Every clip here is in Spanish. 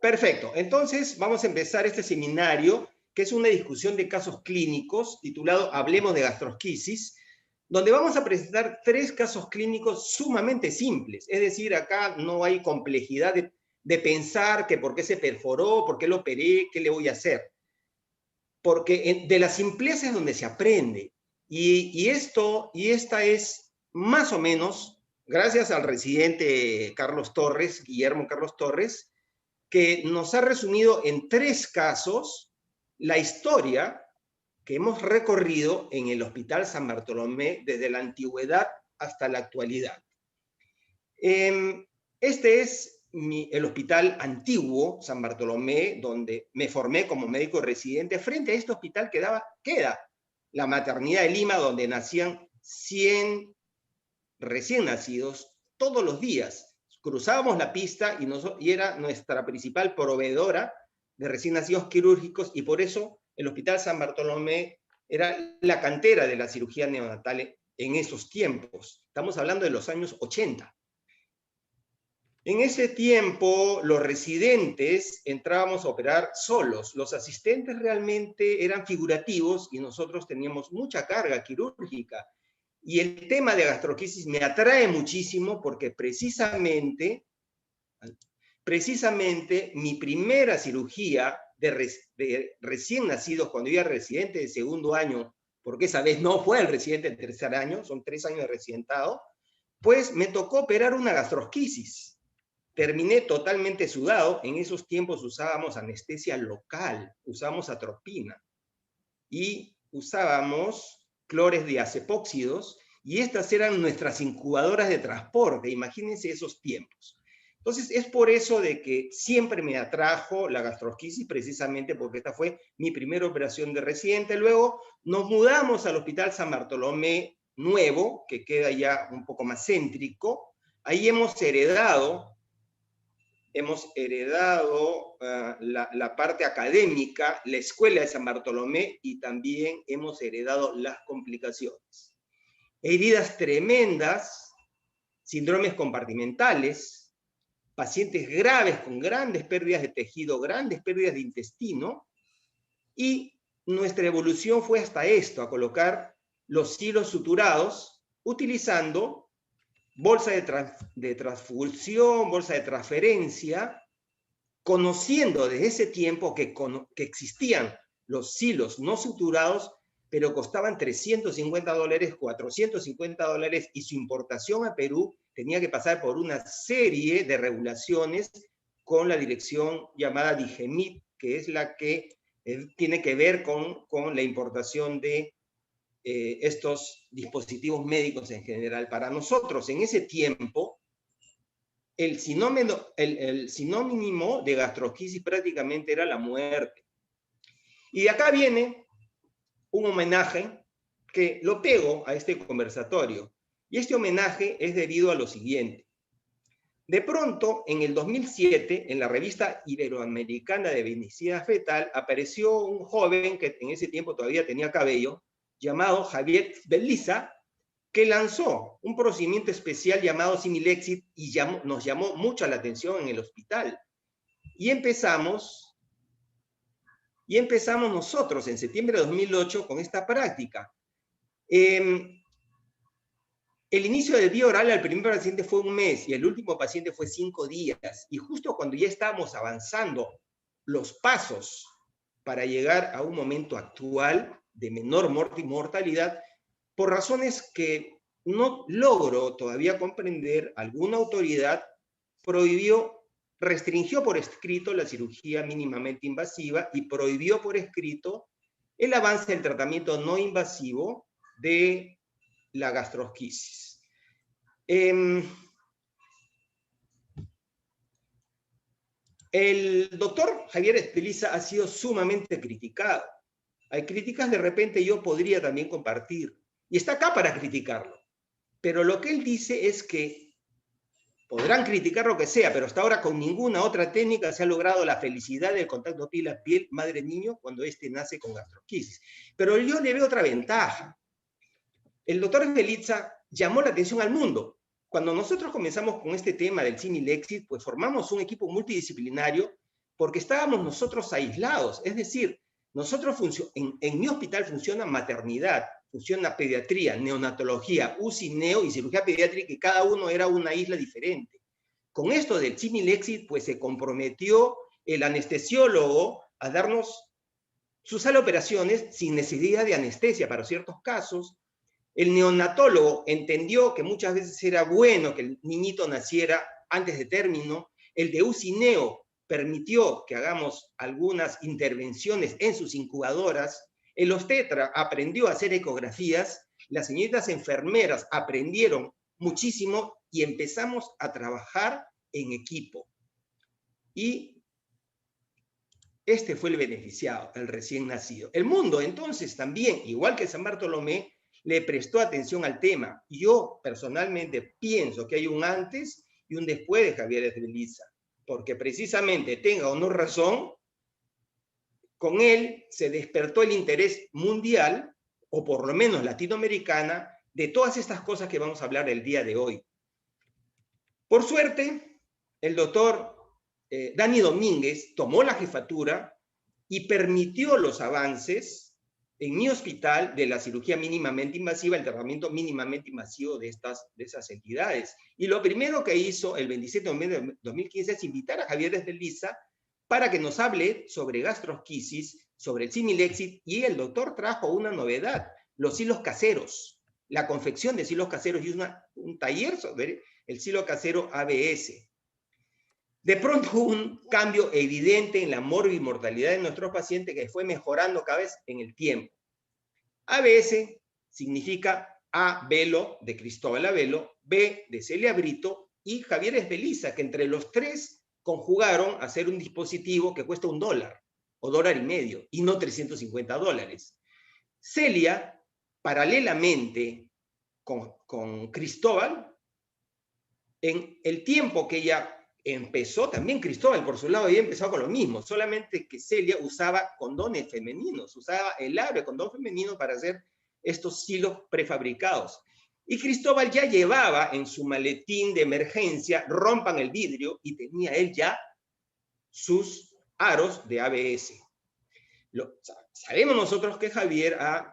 Perfecto. Entonces, vamos a empezar este seminario, que es una discusión de casos clínicos, titulado Hablemos de gastrosquisis, donde vamos a presentar 3 casos clínicos sumamente simples. Es decir, acá no hay complejidad de pensar que por qué se perforó, por qué lo operé, qué le voy a hacer. Porque de la simpleza es donde se aprende. Y esta es más o menos, gracias al residente Carlos Torres, Guillermo Carlos Torres, que nos ha resumido en 3 casos la historia que hemos recorrido en el Hospital San Bartolomé desde la antigüedad hasta la actualidad. Este es el hospital antiguo, San Bartolomé, donde me formé como médico residente. Frente a este hospital queda la maternidad de Lima, donde nacían 100 recién nacidos todos los días. Cruzábamos la pista y era nuestra principal proveedora de recién nacidos quirúrgicos, y por eso el Hospital San Bartolomé era la cantera de la cirugía neonatal en esos tiempos. Estamos hablando de los años 80. En ese tiempo, los residentes entrábamos a operar solos. Los asistentes realmente eran figurativos y nosotros teníamos mucha carga quirúrgica. Y el tema de gastrosquisis me atrae muchísimo porque precisamente mi primera cirugía de recién nacidos, cuando yo era residente de segundo año, porque esa vez no fue el residente de tercer año, son 3 años de residentado, pues me tocó operar una gastrosquisis. Terminé totalmente sudado. En esos tiempos usábamos anestesia local, usábamos atropina y usábamos clores diazepóxidos, y estas eran nuestras incubadoras de transporte. Imagínense esos tiempos. Entonces, es por eso de que siempre me atrajo la gastrosquisis, precisamente porque esta fue mi primera operación de residente. Luego nos mudamos al Hospital San Bartolomé nuevo, que queda ya un poco más céntrico. Ahí hemos heredado la parte académica, la escuela de San Bartolomé, y también hemos heredado las complicaciones. Heridas tremendas, síndromes compartimentales, pacientes graves con grandes pérdidas de tejido, grandes pérdidas de intestino, y nuestra evolución fue hasta esto, a colocar los hilos suturados utilizando bolsa de transfusión, bolsa de transferencia, conociendo desde ese tiempo que existían los hilos no suturados, pero costaban $350, $450, y su importación a Perú tenía que pasar por una serie de regulaciones con la dirección llamada DIGEMIT, que es la que tiene que ver con la importación de estos dispositivos médicos en general. Para nosotros, en ese tiempo, el sinónimo de gastrosquisis prácticamente era la muerte. Y de acá viene un homenaje que lo pego a este conversatorio. Y este homenaje es debido a lo siguiente. De pronto, en el 2007, en la revista Iberoamericana de Medicina Fetal, apareció un joven que en ese tiempo todavía tenía cabello, llamado Javier Beliza, que lanzó un procedimiento especial llamado Similexit y nos llamó mucho la atención en el hospital. Y empezamos nosotros en septiembre de 2008 con esta práctica. El inicio del vía oral al primer paciente fue 1 mes y el último paciente fue 5 días. Y justo cuando ya estábamos avanzando los pasos para llegar a un momento actual de menor mortalidad, por razones que no logro todavía comprender, alguna autoridad restringió por escrito la cirugía mínimamente invasiva y prohibió por escrito el avance del tratamiento no invasivo de la gastrosquisis. El doctor Javier Espeliza ha sido sumamente criticado. Hay críticas de repente yo podría también compartir, y está acá para criticarlo. Pero lo que él dice es que podrán criticar lo que sea, pero hasta ahora con ninguna otra técnica se ha logrado la felicidad del contacto piel a piel madre-niño cuando éste nace con gastrosquisis. Pero yo le veo otra ventaja. El doctor Espeliza llamó la atención al mundo Cuando nosotros comenzamos con este tema del Similexit, pues formamos un equipo multidisciplinario porque estábamos nosotros aislados. Es decir, nosotros en mi hospital funciona maternidad, funciona pediatría, neonatología, UCI, neo y cirugía pediátrica, y cada uno era una isla diferente. Con esto del Similexit, pues se comprometió el anestesiólogo a darnos su sala de operaciones sin necesidad de anestesia para ciertos casos. El neonatólogo entendió que muchas veces era bueno que el niñito naciera antes de término. El de UCI neo permitió que hagamos algunas intervenciones en sus incubadoras. El obstetra aprendió a hacer ecografías. Las señoritas enfermeras aprendieron muchísimo y empezamos a trabajar en equipo. Y este fue el beneficiado, el recién nacido. El mundo, entonces, también, igual que San Bartolomé, le prestó atención al tema. Yo, personalmente, pienso que hay un antes y un después de Javier Esbeliza, porque precisamente, tenga o no razón, con él se despertó el interés mundial, o por lo menos latinoamericana, de todas estas cosas que vamos a hablar el día de hoy. Por suerte, el doctor Dani Domínguez tomó la jefatura y permitió los avances en mi hospital de la cirugía mínimamente invasiva, el tratamiento mínimamente invasivo de esas entidades. Y lo primero que hizo el 27 de noviembre de 2015 es invitar a Javier Esbeliza para que nos hable sobre gastrosquisis, sobre el Similexit, y el doctor trajo una novedad, los hilos caseros, la confección de hilos caseros y un taller sobre el hilo casero ABS. De pronto hubo un cambio evidente en la morbimortalidad de nuestros pacientes que fue mejorando cada vez en el tiempo. ABS significa A, Velo, de Cristóbal Abelo, B, de Celia Brito, y Javier Esbeliza, que entre los tres conjugaron a hacer un dispositivo que cuesta $1 o $1.50 y no $350. Celia, paralelamente con Cristóbal, en el tiempo que ella empezó, también Cristóbal por su lado había empezado con lo mismo, solamente que Celia usaba condones femeninos, usaba el aro de condón femenino para hacer estos hilos prefabricados. Y Cristóbal ya llevaba en su maletín de emergencia, rompan el vidrio, y tenía él ya sus aros de ABS. Sabemos nosotros que Javier ha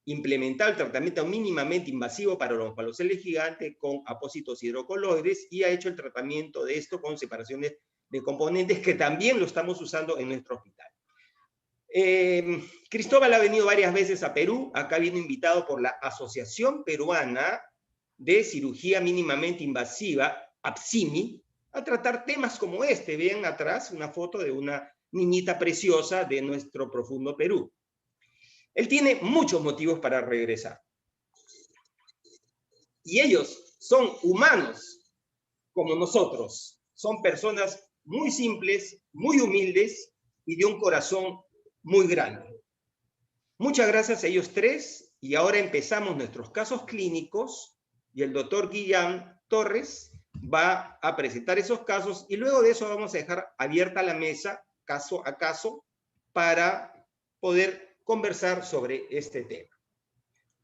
implementado el tratamiento mínimamente invasivo para los oncoceles gigantes con apósitos hidrocoloides y ha hecho el tratamiento de esto con separaciones de componentes, que también lo estamos usando en nuestro hospital. Cristóbal ha venido varias veces a Perú, acá vino invitado por la Asociación Peruana de Cirugía Mínimamente Invasiva, APSIMI, a tratar temas como este. Ven atrás una foto de una niñita preciosa de nuestro profundo Perú. Él tiene muchos motivos para regresar. Y ellos son humanos como nosotros. Son personas muy simples, muy humildes y de un corazón muy grande. Muchas gracias a ellos tres, y ahora empezamos nuestros casos clínicos y el doctor Guillán Torres va a presentar esos casos, y luego de eso vamos a dejar abierta la mesa caso a caso para poder conversar sobre este tema.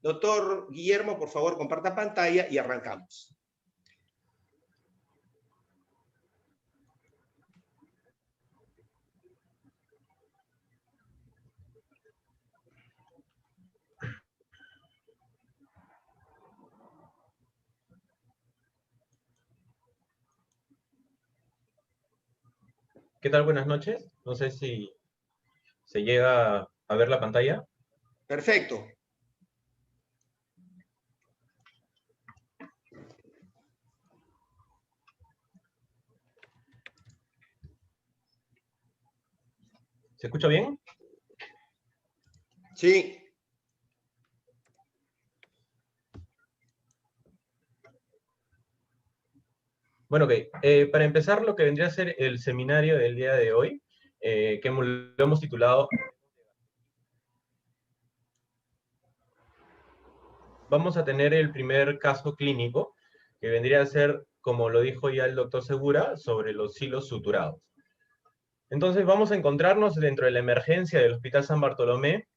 Doctor Guillermo, por favor, comparta pantalla y arrancamos. ¿Qué tal? Buenas noches. No sé si se llega a ver la pantalla. Perfecto. ¿Se escucha bien? Sí. Bueno, ok. Para empezar, lo que vendría a ser el seminario del día de hoy, que lo hemos titulado... Vamos a tener el primer caso clínico, que vendría a ser, como lo dijo ya el doctor Segura, sobre los hilos suturados. Entonces vamos a encontrarnos dentro de la emergencia del Hospital San Bartolomé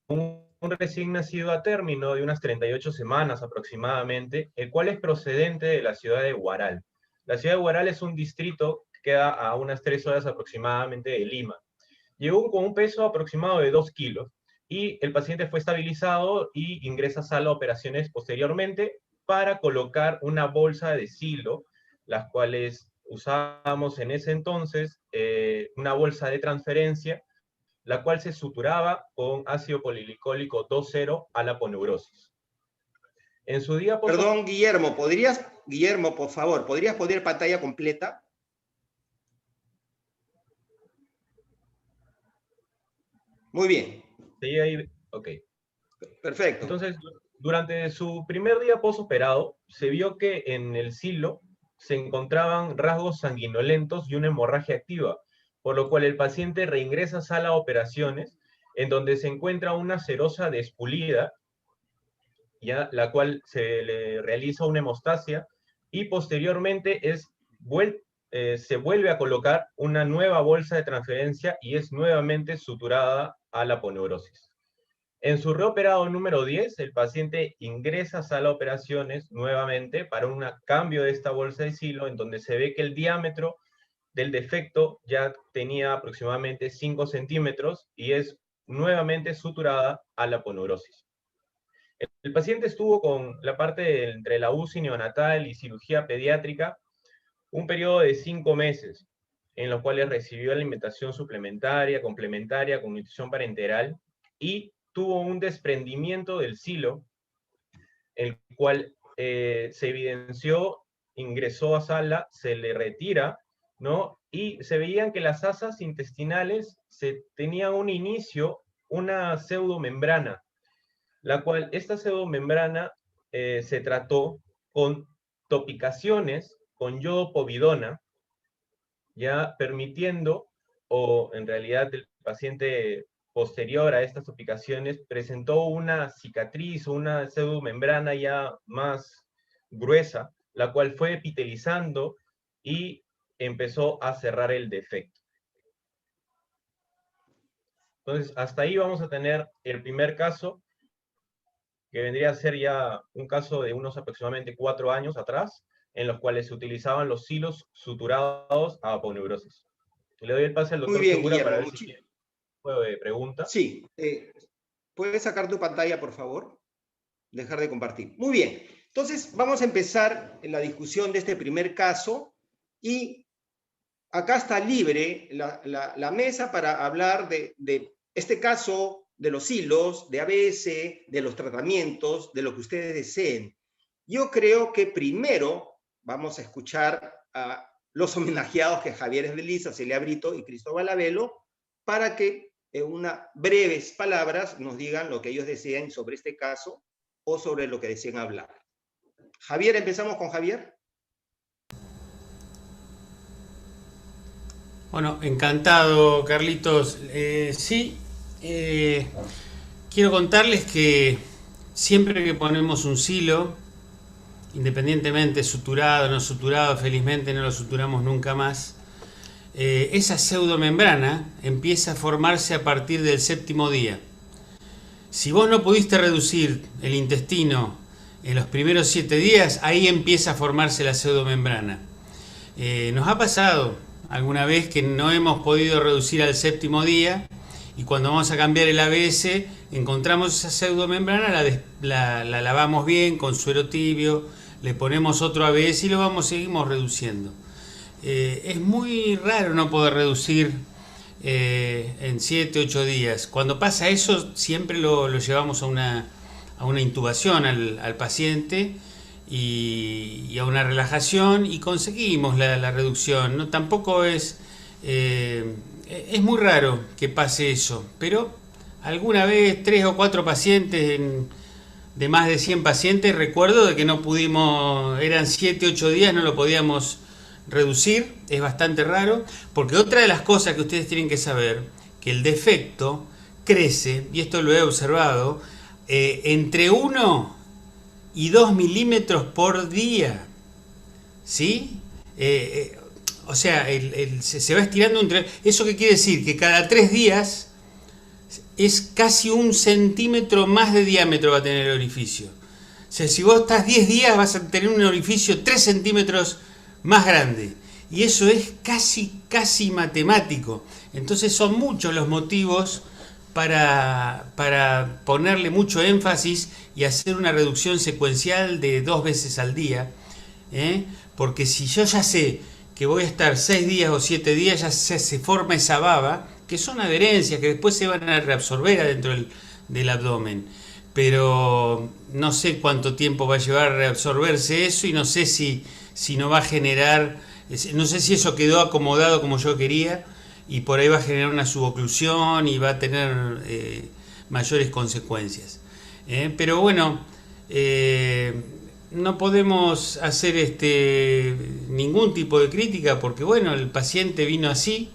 con un un recién nacido a término de unas 38 semanas aproximadamente, el cual es procedente de la ciudad de Huaral. La ciudad de Huaral es un distrito que queda a unas 3 horas aproximadamente de Lima. Llegó con un peso aproximado de 2 kilos y el paciente fue estabilizado y ingresa a sala de operaciones posteriormente para colocar una bolsa de silo, las cuales usábamos en ese entonces, una bolsa de transferencia, la cual se suturaba con ácido polglicólico 2,0 a la aponeurosis. En su día Perdón, Guillermo, Guillermo, por favor, ¿podrías poner pantalla completa? Muy bien. Sí, ahí, ok. Perfecto. Entonces, durante su primer día posoperado, se vio que en el silo se encontraban rasgos sanguinolentos y una hemorragia activa, por lo cual el paciente reingresa a sala de operaciones, en donde se encuentra una serosa despulida, ya, la cual se le realiza una hemostasia, y posteriormente se vuelve a colocar una nueva bolsa de transferencia y es nuevamente suturada a la aponeurosis. En su reoperado número 10, el paciente ingresa a sala de operaciones nuevamente para un cambio de esta bolsa de silo, en donde se ve que el diámetro del defecto ya tenía aproximadamente 5 centímetros y es nuevamente suturada a la aponeurosis. El paciente estuvo con la parte entre la UCI neonatal y cirugía pediátrica un periodo de 5 meses, en los cuales recibió alimentación suplementaria, complementaria, con nutrición parenteral, y tuvo un desprendimiento del silo, el cual se evidenció, ingresó a sala, se le retira, ¿no? Y se veían que las asas intestinales tenían un inicio, una pseudomembrana, la cual esta pseudomembrana se trató con topicaciones con yodopovidona, ya permitiendo, o en realidad el paciente posterior a estas topicaciones presentó una cicatriz o una pseudomembrana ya más gruesa, la cual fue epitelizando y empezó a cerrar el defecto. Entonces, hasta ahí vamos a tener el primer caso, que vendría a ser ya un caso de unos aproximadamente 4 años atrás, en los cuales se utilizaban los silos suturados a aponeurosis. Le doy el pase al Muy doctor bien, Segura para Guillermo. ver si tiene un juego de pregunta. Sí. ¿Puedes sacar tu pantalla, por favor? Dejar de compartir. Muy bien. Entonces, vamos a empezar en la discusión de este primer caso y acá está libre la mesa para hablar de este caso, de los hilos, de ABS, de los tratamientos, de lo que ustedes deseen. Yo creo que primero vamos a escuchar a los homenajeados, que Javier Esbeliza, Celia Brito y Cristóbal Abelo, para que en unas breves palabras nos digan lo que ellos desean sobre este caso o sobre lo que desean hablar. Javier, empezamos con Javier. Bueno, encantado, Carlitos. Sí, quiero contarles que siempre que ponemos un silo, independientemente suturado o no suturado, felizmente no lo suturamos nunca más, esa pseudomembrana empieza a formarse a partir del 7º día. Si vos no pudiste reducir el intestino en los primeros 7 días, ahí empieza a formarse la pseudomembrana. Nos ha pasado alguna vez que no hemos podido reducir al 7º día y cuando vamos a cambiar el ABS encontramos esa pseudomembrana, la lavamos bien con suero tibio, le ponemos otro ABS y seguimos reduciendo. Es muy raro no poder reducir en 7-8 días. Cuando pasa eso siempre lo llevamos a una intubación al paciente y a una relajación y conseguimos la reducción. No, tampoco es muy raro que pase eso, pero alguna vez 3 o 4 pacientes de más de 100 pacientes, recuerdo de que no pudimos, eran 7-8 días, no lo podíamos reducir. Es bastante raro, porque otra de las cosas que ustedes tienen que saber, que el defecto crece, y esto lo he observado, entre 1 y 2 milímetros por día, ¿sí? O sea, se va estirando. ¿Eso qué quiere decir? Que cada 3 días es casi 1 centímetro más de diámetro va a tener el orificio. O sea, si vos estás 10 días vas a tener un orificio 3 centímetros más grande. Y eso es casi matemático. Entonces son muchos los motivos para ponerle mucho énfasis y hacer una reducción secuencial de 2 veces al día. Porque si yo ya sé que voy a estar 6 días o 7 días, ya se forma esa baba, que son adherencias que después se van a reabsorber adentro del abdomen. Pero no sé cuánto tiempo va a llevar a reabsorberse eso y no sé si no va a generar, no sé si eso quedó acomodado como yo quería y por ahí va a generar una suboclusión y va a tener mayores consecuencias. Pero bueno, no podemos hacer ningún tipo de crítica porque bueno, el paciente vino así,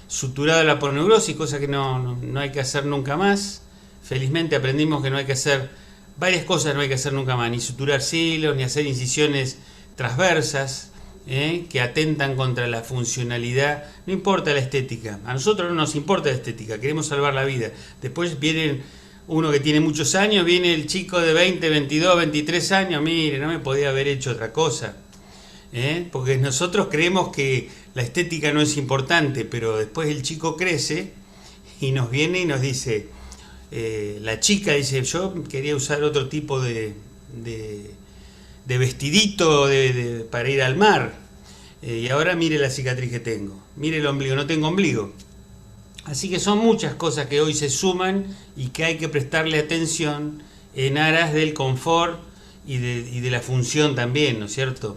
suturado a la poneurosis, cosa que no hay que hacer nunca más. Felizmente aprendimos que no hay que hacer, varias cosas no hay que hacer nunca más, ni suturar silos, ni hacer incisiones transversas, que atentan contra la funcionalidad. No importa la estética, a nosotros no nos importa la estética, queremos salvar la vida. Después viene uno que tiene muchos años, viene el chico de 20, 22, 23 años, mire, no me podía haber hecho otra cosa. Porque nosotros creemos que la estética no es importante, pero después el chico crece y nos viene y nos dice, la chica dice, yo quería usar otro tipo de vestidito para ir al mar, y ahora mire la cicatriz que tengo, mire el ombligo, no tengo ombligo. Así que son muchas cosas que hoy se suman y que hay que prestarle atención en aras del confort y de la función también, ¿no es cierto?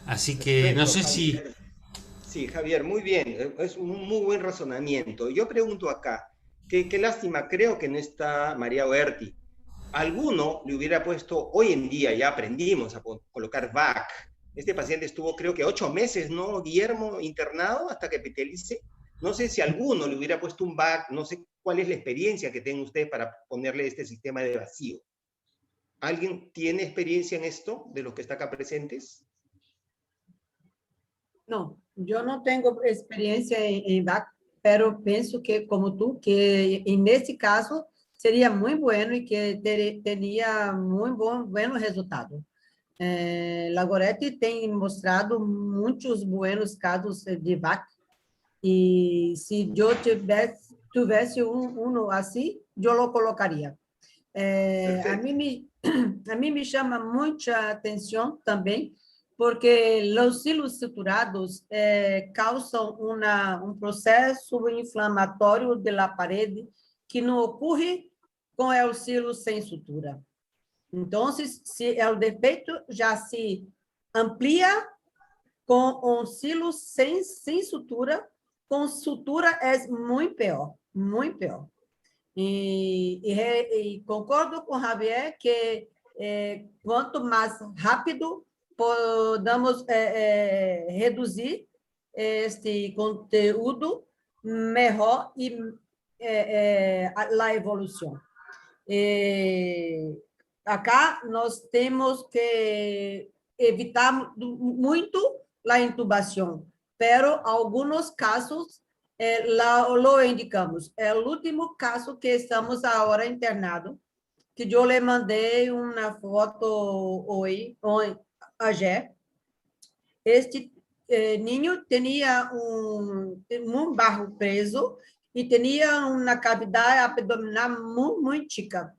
Así que no sé si... Sí, Javier, muy bien, es un muy buen razonamiento. Yo pregunto acá, qué lástima, creo que no está María Oerti. Alguno le hubiera puesto, hoy en día ya aprendimos a colocar VAC. Este paciente estuvo creo que 8 meses, ¿no, Guillermo, internado hasta que epitelice? No sé si alguno le hubiera puesto un VAC, no sé cuál es la experiencia que tenga usted para ponerle este sistema de vacío. ¿Alguien tiene experiencia en esto de los que están acá presentes? No, yo no tengo experiencia en VAC, pero pienso que, como tú, que en este caso sería muy bueno y que tenía muy buenos resultados. La Goretti tem mostrado muitos buenos casos de VAC e se eu tivesse um assim, eu lo colocaria. A mim me chama muita atenção também, porque os silos suturados causam um processo inflamatório da parede que não ocorre com o silo sem sutura. Então, se o defeito já se amplia com um silo sem sutura, com sutura é muito pior, muito pior. E concordo com Javier que quanto mais rápido podamos reduzir este conteúdo, melhor e a evolução. Acá nós temos que evitar muito a intubação, pero alguns casos lo indicamos. É o último caso que estamos agora internado, que eu le mandei uma foto hoje, ayer. Este niño tinha um barro preso e tinha uma cavidade abdominal muito chica.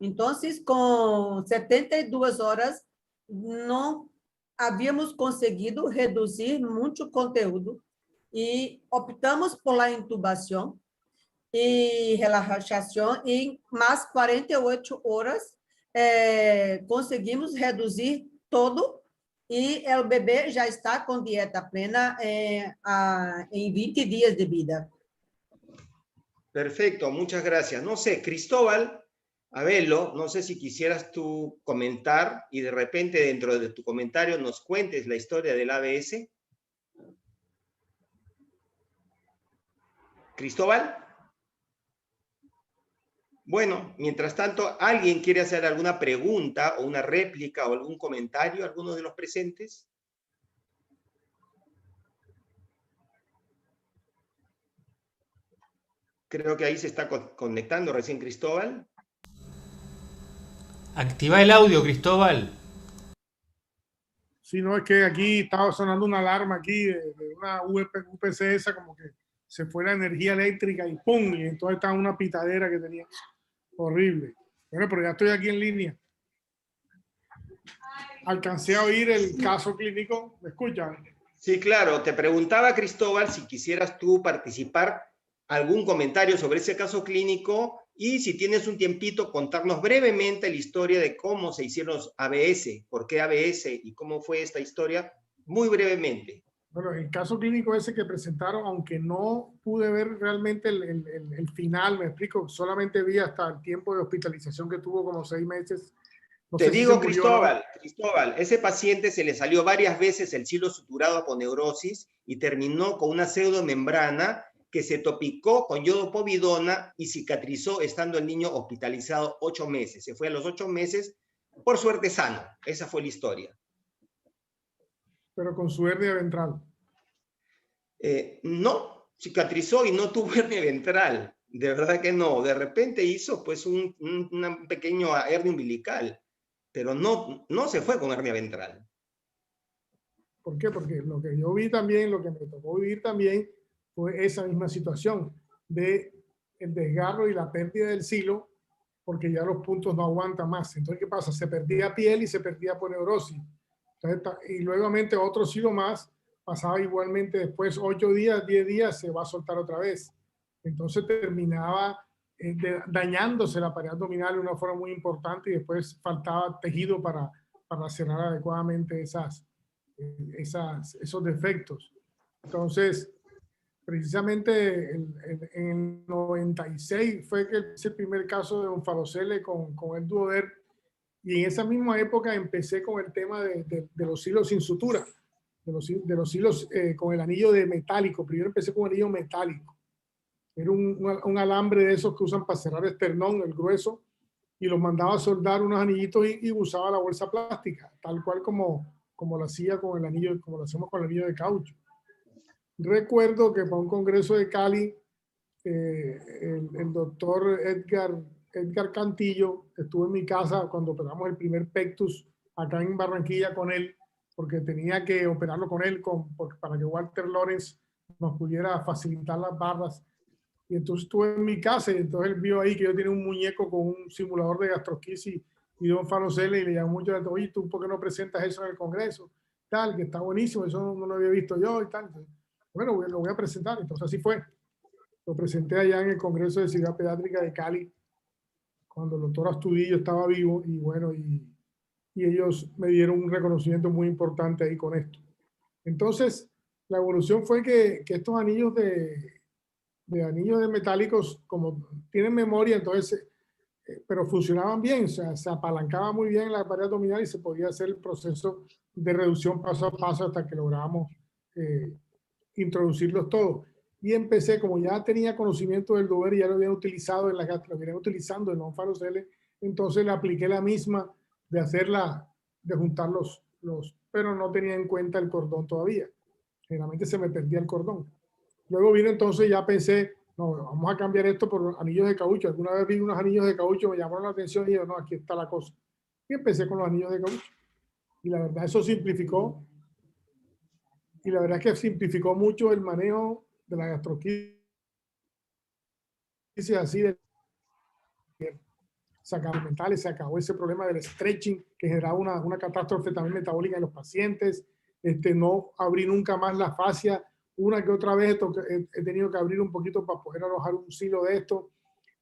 Então, com 72 horas, não havíamos conseguido reduzir muito conteúdo e optamos por a intubação e relaxação, e em mais 48 horas conseguimos reduzir todo e o bebê já está com dieta plena em 20 dias de vida. Perfecto, muchas gracias. No sé, Cristóbal, Abelo, no sé si quisieras tú comentar y de repente dentro de tu comentario nos cuentes la historia del ABS. Cristóbal. Bueno, mientras tanto, ¿alguien quiere hacer alguna pregunta o una réplica o algún comentario, alguno de los presentes? Creo que ahí se está conectando recién Cristóbal. Activa el audio, Cristóbal. Sí, no, es que aquí estaba sonando una alarma aquí de una UPC esa, como que se fue la energía eléctrica y ¡pum! Y entonces estaba una pitadera que tenía. Horrible. Bueno, pero ya estoy aquí en línea. Alcancé a oír el caso clínico. ¿Me escuchan? Sí, claro. Te preguntaba, Cristóbal, si quisieras tú participar, algún comentario sobre ese caso clínico y si tienes un tiempito, contarnos brevemente la historia de cómo se hicieron los ABS, por qué ABS y cómo fue esta historia, muy brevemente. Bueno, el caso clínico ese que presentaron, aunque no pude ver realmente el final, me explico, solamente vi hasta el tiempo de hospitalización que tuvo, como 6 meses. No Te sé si digo, se murió o no. Cristóbal, ese paciente se le salió varias veces el silo suturado a aponeurosis y terminó con una pseudomembrana que se topicó con yodopovidona y cicatrizó estando el niño hospitalizado 8 meses. Se fue a los 8 meses, por suerte sano. Esa fue la historia. Pero con su hernia ventral. No, cicatrizó y no tuvo hernia ventral. De verdad que no. De repente hizo pues un pequeño hernia umbilical, pero no se fue con hernia ventral. ¿Por qué? Porque lo que yo vi también, lo que me tocó vivir también, fue esa misma situación de el desgarro y la pérdida del silo, porque ya los puntos no aguantan más. Entonces, ¿qué pasa? Se perdía piel y se perdía aponeurosis. Entonces, y luego otro silo más, pasaba igualmente después 8 días, 10 días, se va a soltar otra vez. Entonces terminaba dañándose la pared abdominal de una forma muy importante y después faltaba tejido para cerrar adecuadamente esos defectos. Entonces, precisamente en el 96 fue que hice el primer caso de onfalocele con el Duoder, y en esa misma época empecé con el tema de los hilos sin sutura, de los hilos con el anillo de metálico. Primero empecé con el anillo metálico. Era un alambre de esos que usan para cerrar esternón, el grueso, y los mandaba a soldar unos anillitos y usaba la bolsa plástica, tal cual como lo hacía con el anillo, como lo hacemos con el anillo de caucho. Recuerdo que para un congreso de Cali, el doctor Edgar Cantillo estuvo en mi casa cuando operamos el primer pectus acá en Barranquilla con él, porque tenía que operarlo con él para que Walter Lawrence nos pudiera facilitar las barras. Y entonces estuve en mi casa y entonces él vio ahí que yo tenía un muñeco con un simulador de gastrosquisis y de onfalocele y le llamó mucho, oye, ¿tú por qué no presentas eso en el congreso? Tal, que está buenísimo, eso no lo había visto yo y tal. Entonces, bueno, lo voy a presentar. Entonces así fue. Lo presenté allá en el Congreso de Cirugía Pediátrica de Cali, cuando el doctor Astudillo estaba vivo, y bueno, y ellos me dieron un reconocimiento muy importante ahí con esto. Entonces, la evolución fue que estos anillos anillos de metálicos, como tienen memoria, entonces, pero funcionaban bien, o sea, se apalancaba muy bien la pared abdominal y se podía hacer el proceso de reducción paso a paso hasta que logramos introducirlos todos. Y empecé, como ya tenía conocimiento del Dover y ya lo habían utilizado lo venían utilizando en onfalocele, entonces le apliqué la misma de juntar pero no tenía en cuenta el cordón todavía. Generalmente se me perdía el cordón. Luego vine entonces, ya pensé, no, vamos a cambiar esto por anillos de caucho. Alguna vez vi unos anillos de caucho, me llamaron la atención y yo, no, aquí está la cosa. Y empecé con los anillos de caucho. Y la verdad, eso simplificó. Y la verdad es que simplificó mucho el manejo de la gastrosquisis, así de mentales, se acabó ese problema del stretching que generaba una catástrofe también metabólica en los pacientes. No abrí nunca más la fascia. Una que otra vez he tenido que abrir un poquito para poder alojar un silo de esto.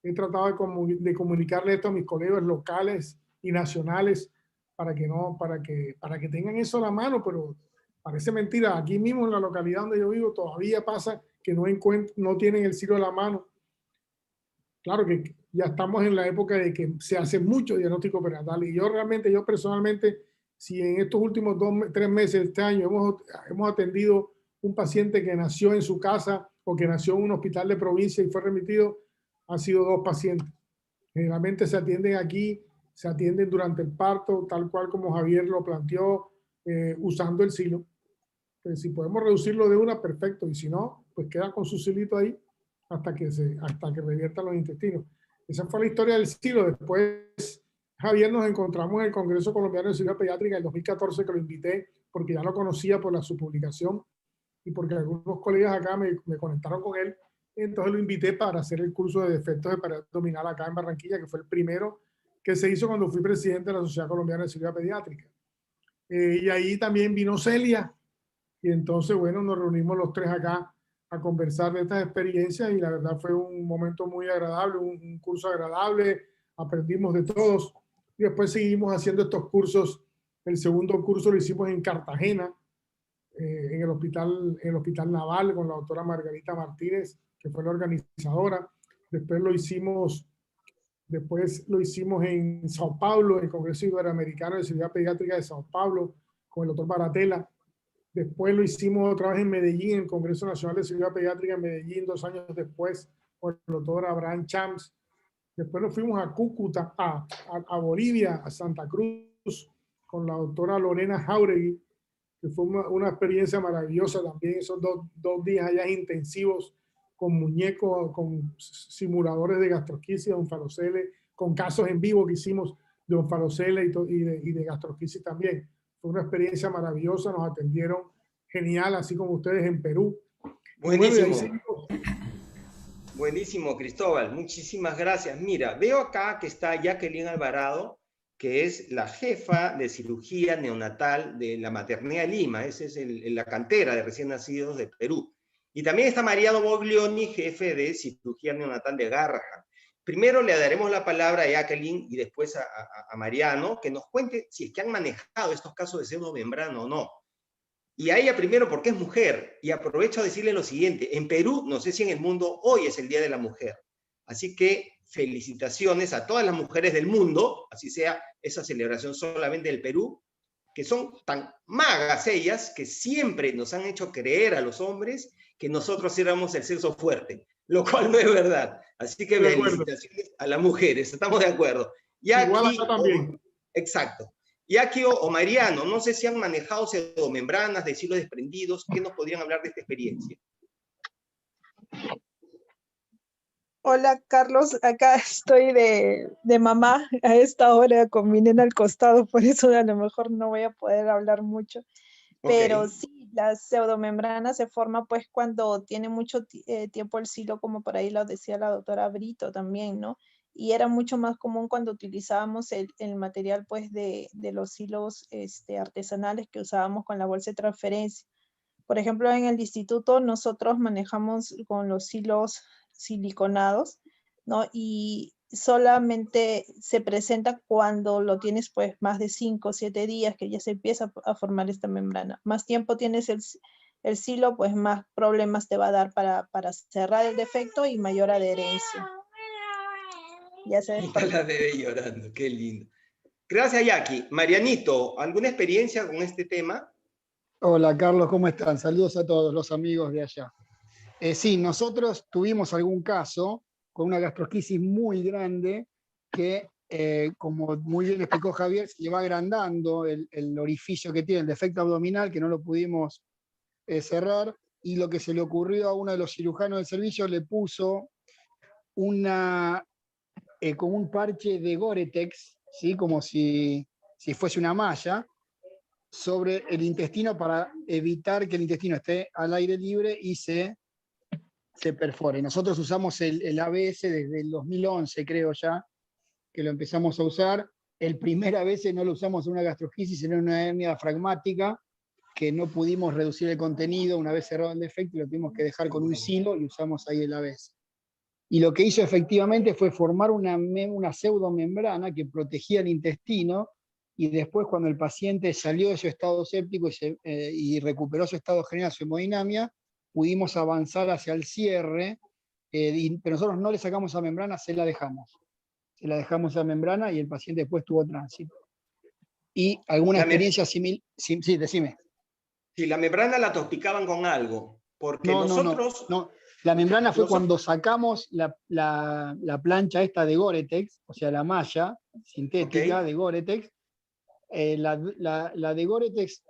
He tratado de comunicarle esto a mis colegas locales y nacionales para que tengan eso a la mano, pero parece mentira. Aquí mismo en la localidad donde yo vivo todavía pasa que no tienen el silo a la mano. Claro que ya estamos en la época de que se hace mucho diagnóstico perinatal, y yo personalmente, si en estos últimos 3 meses de este año hemos atendido un paciente que nació en su casa o que nació en un hospital de provincia y fue remitido, han sido 2 pacientes. Generalmente se atienden durante el parto, tal cual como Javier lo planteó, usando el silo. Entonces, si podemos reducirlo de una, perfecto, y si no, pues queda con su silito ahí hasta que reviertan los intestinos. Esa fue la historia del silo. Después, Javier, nos encontramos en el Congreso Colombiano de Cirugía Pediátrica en el 2014, que lo invité porque ya lo conocía por su publicación y porque algunos colegas acá me conectaron con él. Entonces lo invité para hacer el curso de defectos de pared abdominal acá en Barranquilla, que fue el primero que se hizo cuando fui presidente de la Sociedad Colombiana de Cirugía Pediátrica. Y ahí también vino Celia, y entonces, bueno, nos reunimos los tres acá a conversar de estas experiencias, y la verdad fue un momento muy agradable, un curso agradable, aprendimos de todos, y después seguimos haciendo estos cursos. El segundo curso lo hicimos en Cartagena, en el hospital Naval, con la doctora Margarita Martínez, que fue la organizadora. Después lo hicimos en Sao Paulo, en el Congreso Iberoamericano de Cirugía Pediátrica de Sao Paulo, con el doctor Baratella. Después lo hicimos otra vez en Medellín, en el Congreso Nacional de Cirugía Pediátrica en Medellín, 2 años después, con el doctor Abraham Chams. Después nos fuimos a Cúcuta, a Bolivia, a Santa Cruz, con la doctora Lorena Jauregui, que fue una experiencia maravillosa también, esos dos días allá intensivos, con muñecos, con simuladores de gastrosquisis, de onfalocele, con casos en vivo que hicimos de onfalocele y de gastrosquisis también. Fue una experiencia maravillosa, nos atendieron genial, así como ustedes en Perú. Buenísimo. Bueno, buenísimo, Cristóbal. Muchísimas gracias. Mira, veo acá que está Jacqueline Alvarado, que es la jefa de cirugía neonatal de la Maternidad de Lima. Esa es la cantera de recién nacidos de Perú. Y también está Mariano Boglioni, jefe de cirugía neonatal de Garrahan. Primero le daremos la palabra a Jacqueline y después a Mariano, que nos cuente si es que han manejado estos casos de pseudomembrana o no. Y a ella primero porque es mujer. Y aprovecho a decirle lo siguiente. En Perú, no sé si en el mundo, hoy es el Día de la Mujer. Así que felicitaciones a todas las mujeres del mundo, así sea esa celebración solamente del Perú, que son tan magas ellas, que siempre nos han hecho creer a los hombres que nosotros éramos el sexo fuerte, lo cual no es verdad. Así que felicitaciones a las mujeres, estamos de acuerdo. Y aquí, igual acá también. Exacto. Y aquí, o Mariano, no sé si han manejado pseudomembranas de silos desprendidos, ¿qué nos podrían hablar de esta experiencia? Hola Carlos, acá estoy de mamá a esta hora con mi nena al costado, por eso a lo mejor no voy a poder hablar mucho. Pero sí, la pseudomembrana se forma pues cuando tiene mucho tiempo el silo, como por ahí lo decía la doctora Brito también, ¿no? Y era mucho más común cuando utilizábamos el material pues de los hilos artesanales que usábamos con la bolsa de transferencia. Por ejemplo, en el instituto nosotros manejamos con los hilos siliconados, ¿no? Y solamente se presenta cuando lo tienes pues más de 5 o 7 días que ya se empieza a formar esta membrana. Más tiempo tienes el silo, pues más problemas te va a dar para cerrar el defecto y mayor adherencia. Ya se despertó. La bebé llorando, qué lindo. Gracias, Jackie. Marianito, ¿alguna experiencia con este tema? Hola, Carlos, ¿cómo están? Saludos a todos los amigos de allá. Sí, nosotros tuvimos algún caso con una gastrosquisis muy grande que, como muy bien explicó Javier, se le va agrandando el orificio que tiene, el defecto abdominal, que no lo pudimos cerrar, y lo que se le ocurrió a uno de los cirujanos del servicio, le puso como un parche de Gore-Tex, ¿sí? Como si fuese una malla, sobre el intestino para evitar que el intestino esté al aire libre y se perfore. Nosotros usamos el ABS desde el 2011, creo ya, que lo empezamos a usar. El primer ABS no lo usamos en una gastrosquisis, sino en una hernia diafragmática, que no pudimos reducir el contenido una vez cerrado el defecto y lo tuvimos que dejar con un silo y usamos ahí el ABS. Y lo que hizo efectivamente fue formar una pseudomembrana que protegía el intestino, y después cuando el paciente salió de su estado séptico y recuperó su estado general, su hemodinamia, pudimos avanzar hacia el cierre, pero nosotros no le sacamos esa membrana, se la dejamos. Se la dejamos esa membrana y el paciente después tuvo tránsito. ¿Y alguna experiencia similar? Sí, decime. Si la membrana la toxicaban con algo, porque nosotros... No. La membrana fue cuando sacamos la plancha esta de Gore-Tex, o sea, la malla sintética de Gore-Tex. La de Gore-Tex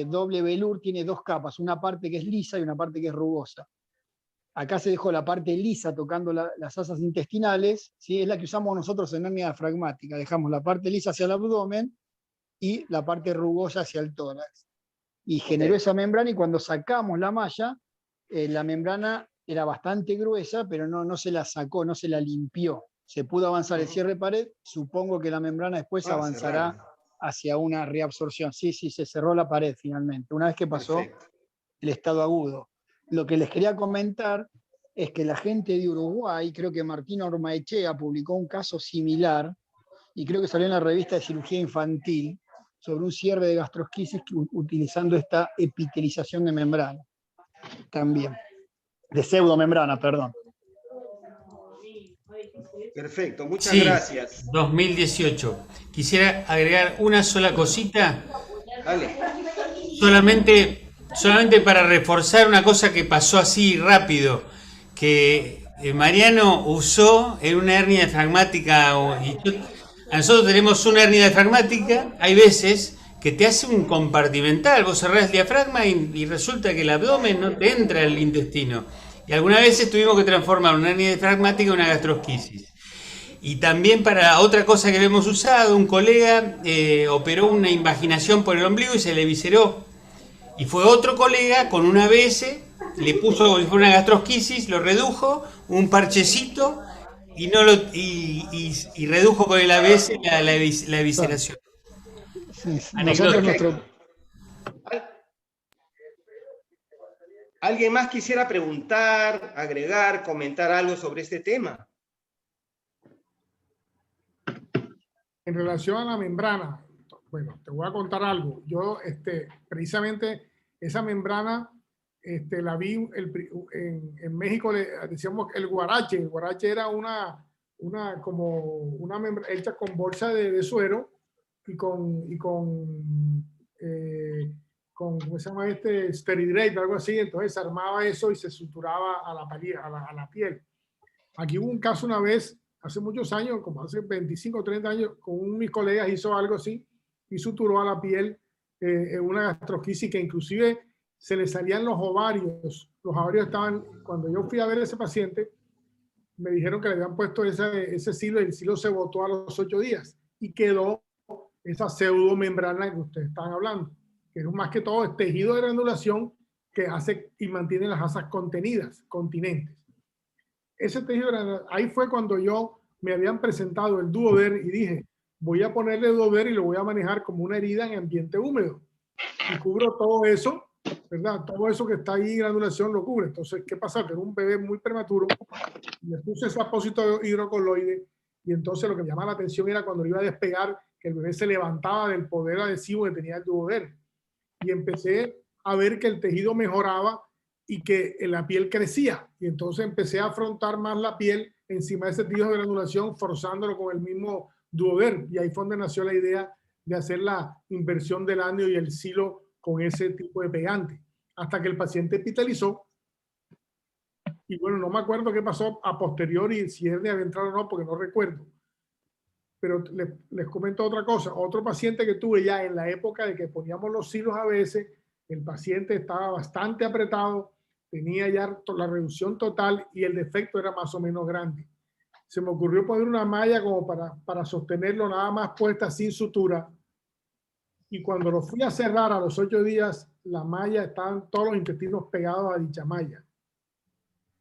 doble velour tiene 2 capas, una parte que es lisa y una parte que es rugosa. acá se dejó la parte lisa tocando las asas intestinales, ¿sí? Es la que usamos nosotros en hernia diafragmática. Dejamos la parte lisa hacia el abdomen y la parte rugosa hacia el tórax. Y generó esa membrana, y cuando sacamos la malla, la membrana era bastante gruesa, pero no se la sacó, no se la limpió. Se pudo avanzar el cierre de pared, supongo que la membrana después avanzará hacia una reabsorción. Sí, se cerró la pared finalmente, una vez que pasó el estado agudo. Lo que les quería comentar es que la gente de Uruguay, creo que Martín Ormaechea publicó un caso similar, y creo que salió en la revista de cirugía infantil, sobre un cierre de gastrosquisis utilizando esta epitelización de membrana. También. De pseudomembrana, perdón. Perfecto, muchas gracias. 2018. Quisiera agregar una sola cosita. Dale. Solamente para reforzar una cosa que pasó así rápido, que Mariano usó en una hernia diafragmática. Nosotros tenemos una hernia diafragmática, hay veces que te hace un compartimental, vos cerrás el diafragma y resulta que el abdomen no te entra el intestino. Y algunas veces tuvimos que transformar una hernia diafragmática en una gastrosquisis. Y también para otra cosa que hemos usado, un colega operó una invaginación por el ombligo y se le visceró. Y fue otro colega con una ABS, le puso como si fuera una gastrosquisis, lo redujo, un parchecito, y redujo con el ABS la evisceración. ¿Alguien más quisiera preguntar, agregar, comentar algo sobre este tema? En relación a la membrana, bueno, te voy a contar algo. Yo, precisamente, esa membrana la vi en México, le decíamos el guarache. El guarache era una membrana hecha con bolsa de suero y con ¿cómo se llama Steridrate, algo así. Entonces se armaba eso y se suturaba a la piel. Aquí hubo un caso una vez, hace muchos años, como hace 25 o 30 años, con uno de mis colegas hizo algo así y suturó a la piel una gastrosquisis que inclusive se le salían los ovarios. Los ovarios estaban, cuando yo fui a ver a ese paciente, me dijeron que le habían puesto ese silo, y el silo se botó a los 8 días y quedó esa pseudomembrana que ustedes están hablando, que es más que todo el tejido de granulación que hace y mantiene las asas continentes. Ese tejido, ahí fue cuando me habían presentado el Duoder y dije, voy a ponerle Duoder y lo voy a manejar como una herida en ambiente húmedo. Y cubro todo eso, ¿verdad? Todo eso que está ahí, granulación, lo cubre. Entonces, ¿qué pasa? Que era un bebé muy prematuro, le puse ese apósito hidrocoloide, y entonces lo que me llamaba la atención era cuando lo iba a despegar, que el bebé se levantaba del poder adhesivo que tenía el Duoder. Y empecé a ver que el tejido mejoraba y que la piel crecía. Y entonces empecé a afrontar más la piel encima de ese tejido de granulación, forzándolo con el mismo Duoder. Y ahí fue donde nació la idea de hacer la inversión del áneo y el silo con ese tipo de pegante. Hasta que el paciente epitalizó. Y bueno, no me acuerdo qué pasó a posteriori, si él había entrado o no, porque no recuerdo. Pero les comento otra cosa. Otro paciente que tuve ya en la época de que poníamos los silos a veces, el paciente estaba bastante apretado, tenía ya la reducción total y el defecto era más o menos grande. Se me ocurrió poner una malla como para sostenerlo nada más puesta sin sutura. Y cuando lo fui a cerrar a los 8 días, la malla, estaban todos los intestinos pegados a dicha malla.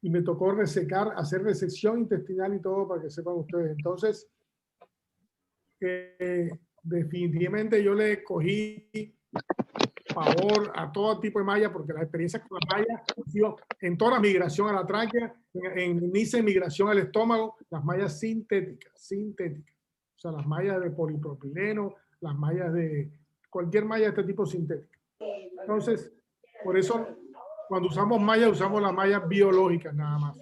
Y me tocó resecar, hacer resección intestinal y todo para que sepan ustedes. Entonces, definitivamente yo le cogí favor a todo tipo de malla, porque la experiencia con la malla en toda la migración a la tráquea, en inicio de migración al estómago, las mallas sintéticas. O sea, las mallas de polipropileno, las mallas de cualquier malla de este tipo sintética. Entonces, por eso cuando usamos mallas, usamos las mallas biológicas nada más.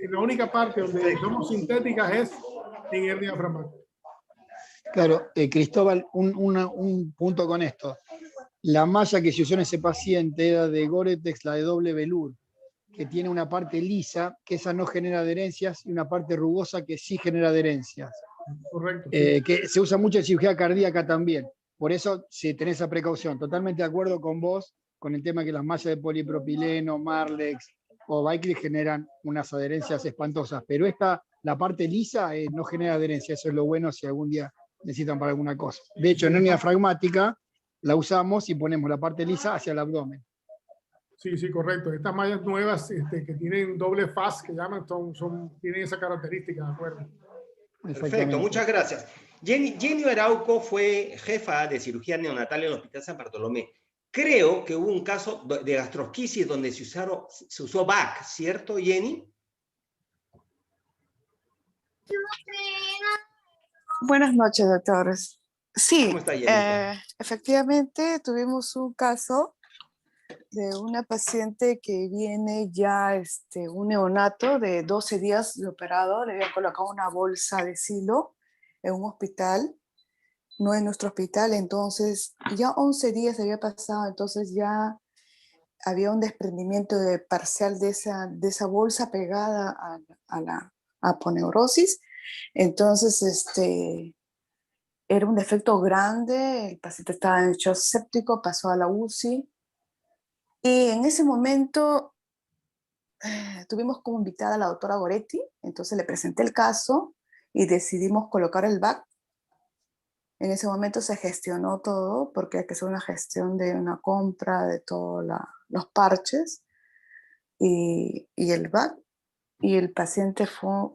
Y la única parte donde usamos sintéticas es en hernia diafragmática. Claro, Cristóbal, un punto con esto. La malla que se usó en ese paciente era de Gore-Tex, la de doble velour, que tiene una parte lisa, que esa no genera adherencias, y una parte rugosa que sí genera adherencias. Correcto. Que se usa mucho en cirugía cardíaca también. Por eso, si tenés esa precaución, totalmente de acuerdo con vos, con el tema que las mallas de polipropileno, Marlex, o Bikely generan unas adherencias espantosas, pero la parte lisa no genera adherencia, eso es lo bueno si algún día necesitan para alguna cosa. De hecho, en hernia diafragmática la usamos y ponemos la parte lisa hacia el abdomen. Sí, sí, correcto. Estas mallas nuevas que tienen doble faz, que llaman, tienen esa característica, ¿de acuerdo? Perfecto, muchas gracias. Jenny Arauco fue jefa de cirugía neonatal en el Hospital San Bartolomé. Creo que hubo un caso de gastrosquisis donde se usó VAC, ¿cierto, Jenny? Buenas noches, doctores. Sí, ¿Cómo está, Jenny? efectivamente tuvimos un caso de una paciente que viene ya un neonato de 12 días de operado, le habían colocado una bolsa de silo en un hospital, no en nuestro hospital, entonces ya 11 días había pasado, entonces ya había un desprendimiento parcial de esa bolsa pegada a la aponeurosis, entonces era un defecto grande, el paciente estaba en shock séptico, pasó a la UCI, y en ese momento tuvimos como invitada a la doctora Goretti, entonces le presenté el caso y decidimos colocar el VAC. En ese momento se gestionó todo porque hay que hacer una gestión de una compra de todos los parches y el VAC. Y el paciente fue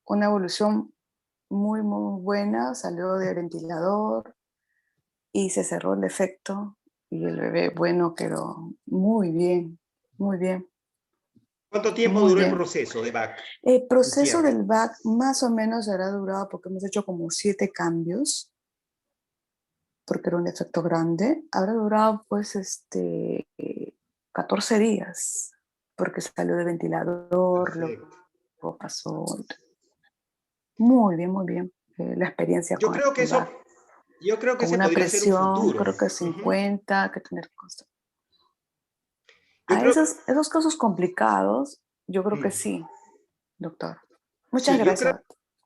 una evolución muy, muy buena, salió del ventilador y se cerró el defecto. Y el bebé, bueno, quedó muy bien, muy bien. ¿Cuánto tiempo duró el proceso de VAC? El proceso del VAC más o menos habrá durado, porque hemos hecho como 7 cambios, porque era un defecto grande. Habrá durado pues 14 días, porque salió del ventilador, luego pasó. Muy bien, muy bien. La experiencia Yo creo que eso... Yo creo que ese podría ser un futuro. Creo que 50, hay que tener costo. Esos casos complicados, yo creo que sí, doctor. Muchas gracias.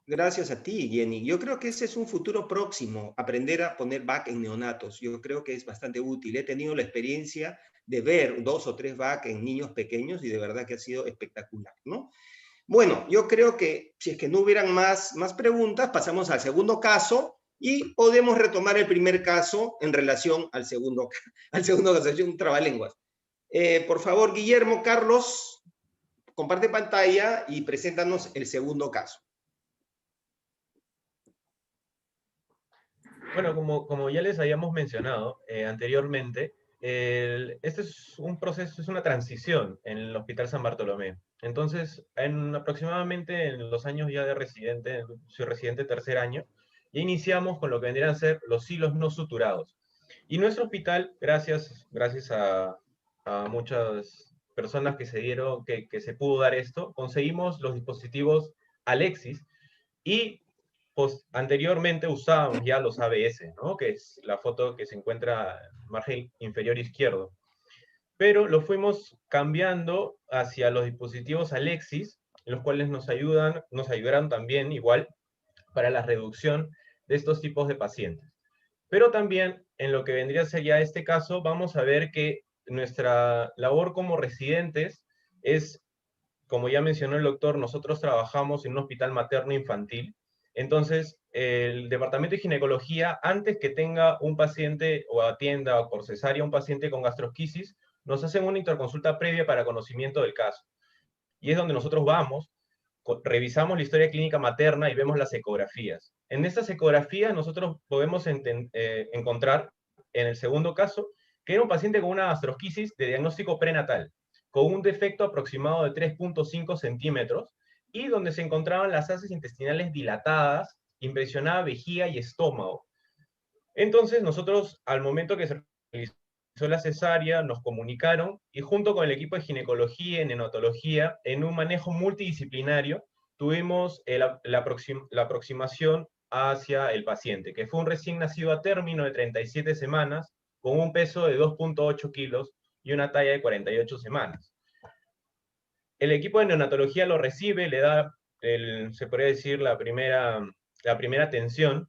Gracias a ti, Jenny. Yo creo que ese es un futuro próximo, aprender a poner VAC en neonatos. Yo creo que es bastante útil. He tenido la experiencia de ver 2 o 3 VAC en niños pequeños y de verdad que ha sido espectacular, ¿no? Bueno, yo creo que si es que no hubieran más preguntas, pasamos al segundo caso. Y podemos retomar el primer caso en relación al segundo caso. Es un trabalenguas. Por favor, Guillermo, Carlos, comparte pantalla y preséntanos el segundo caso. Bueno, como ya les habíamos mencionado anteriormente, este es un proceso, es una transición en el Hospital San Bartolomé. Entonces, aproximadamente en los años ya de residente, soy residente tercer año, ya iniciamos con lo que vendrían a ser los hilos no suturados. Y nuestro hospital, gracias a muchas personas que se pudo dar esto, conseguimos los dispositivos Alexis y anteriormente usábamos ya los ABS, ¿no? Que es la foto que se encuentra en el margen inferior izquierdo. Pero lo fuimos cambiando hacia los dispositivos Alexis, los cuales nos ayudarán también igual para la reducción de estos tipos de pacientes. Pero también, en lo que vendría a ser ya este caso, vamos a ver que nuestra labor como residentes es, como ya mencionó el doctor, nosotros trabajamos en un hospital materno-infantil. Entonces, el departamento de ginecología, antes que tenga un paciente o atienda o por cesárea un paciente con gastrosquisis, nos hacen una interconsulta previa para conocimiento del caso. Y es donde nosotros vamos, revisamos la historia clínica materna y vemos las ecografías. En estas ecografías nosotros podemos encontrar, en el segundo caso, que era un paciente con una gastrosquisis de diagnóstico prenatal, con un defecto aproximado de 3.5 centímetros, y donde se encontraban las heces intestinales dilatadas, impresionaba vejiga y estómago. Entonces nosotros, al momento que se realizó la cesárea, nos comunicaron, y junto con el equipo de ginecología y neonatología, en un manejo multidisciplinario, tuvimos la aproximación hacia el paciente, que fue un recién nacido a término de 37 semanas, con un peso de 2.8 kilos y una talla de 48 semanas. El equipo de neonatología lo recibe, le da, se podría decir, la primera atención,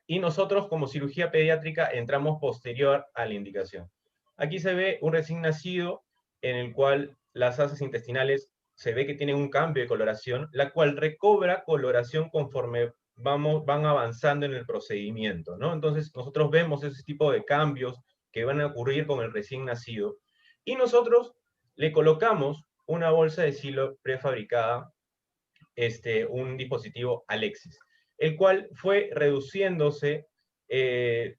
y nosotros como cirugía pediátrica entramos posterior a la indicación. Aquí se ve un recién nacido en el cual las asas intestinales se ve que tienen un cambio de coloración, la cual recobra coloración conforme van avanzando en el procedimiento, ¿no? Entonces nosotros vemos ese tipo de cambios que van a ocurrir con el recién nacido, y nosotros le colocamos una bolsa de silo prefabricada, un dispositivo Alexis, el cual fue reduciéndose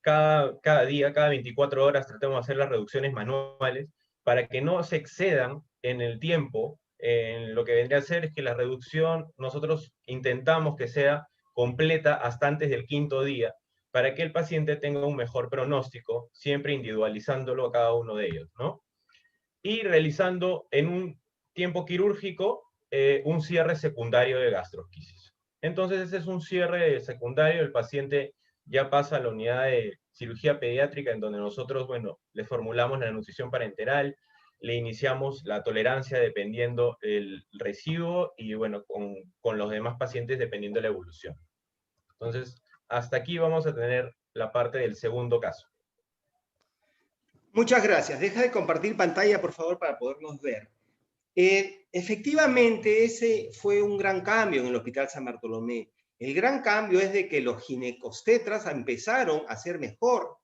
cada día, cada 24 horas, tratamos de hacer las reducciones manuales para que no se excedan en el tiempo. Lo que vendría a ser es que la reducción nosotros intentamos que sea completa hasta antes del 5.º día, para que el paciente tenga un mejor pronóstico, siempre individualizándolo a cada uno de ellos, ¿no? Y realizando en un tiempo quirúrgico un cierre secundario de gastrosquisis. Entonces ese es un cierre secundario, el paciente ya pasa a la unidad de cirugía pediátrica, en donde nosotros, bueno, le formulamos la nutrición parenteral, le iniciamos la tolerancia dependiendo el residuo, y bueno, con los demás pacientes dependiendo de la evolución. Entonces, hasta aquí vamos a tener la parte del segundo caso. Muchas gracias. Deja de compartir pantalla, por favor, para podernos ver. Efectivamente, ese fue un gran cambio en el Hospital San Bartolomé. El gran cambio es de que los ginecostetras empezaron a hacer mejor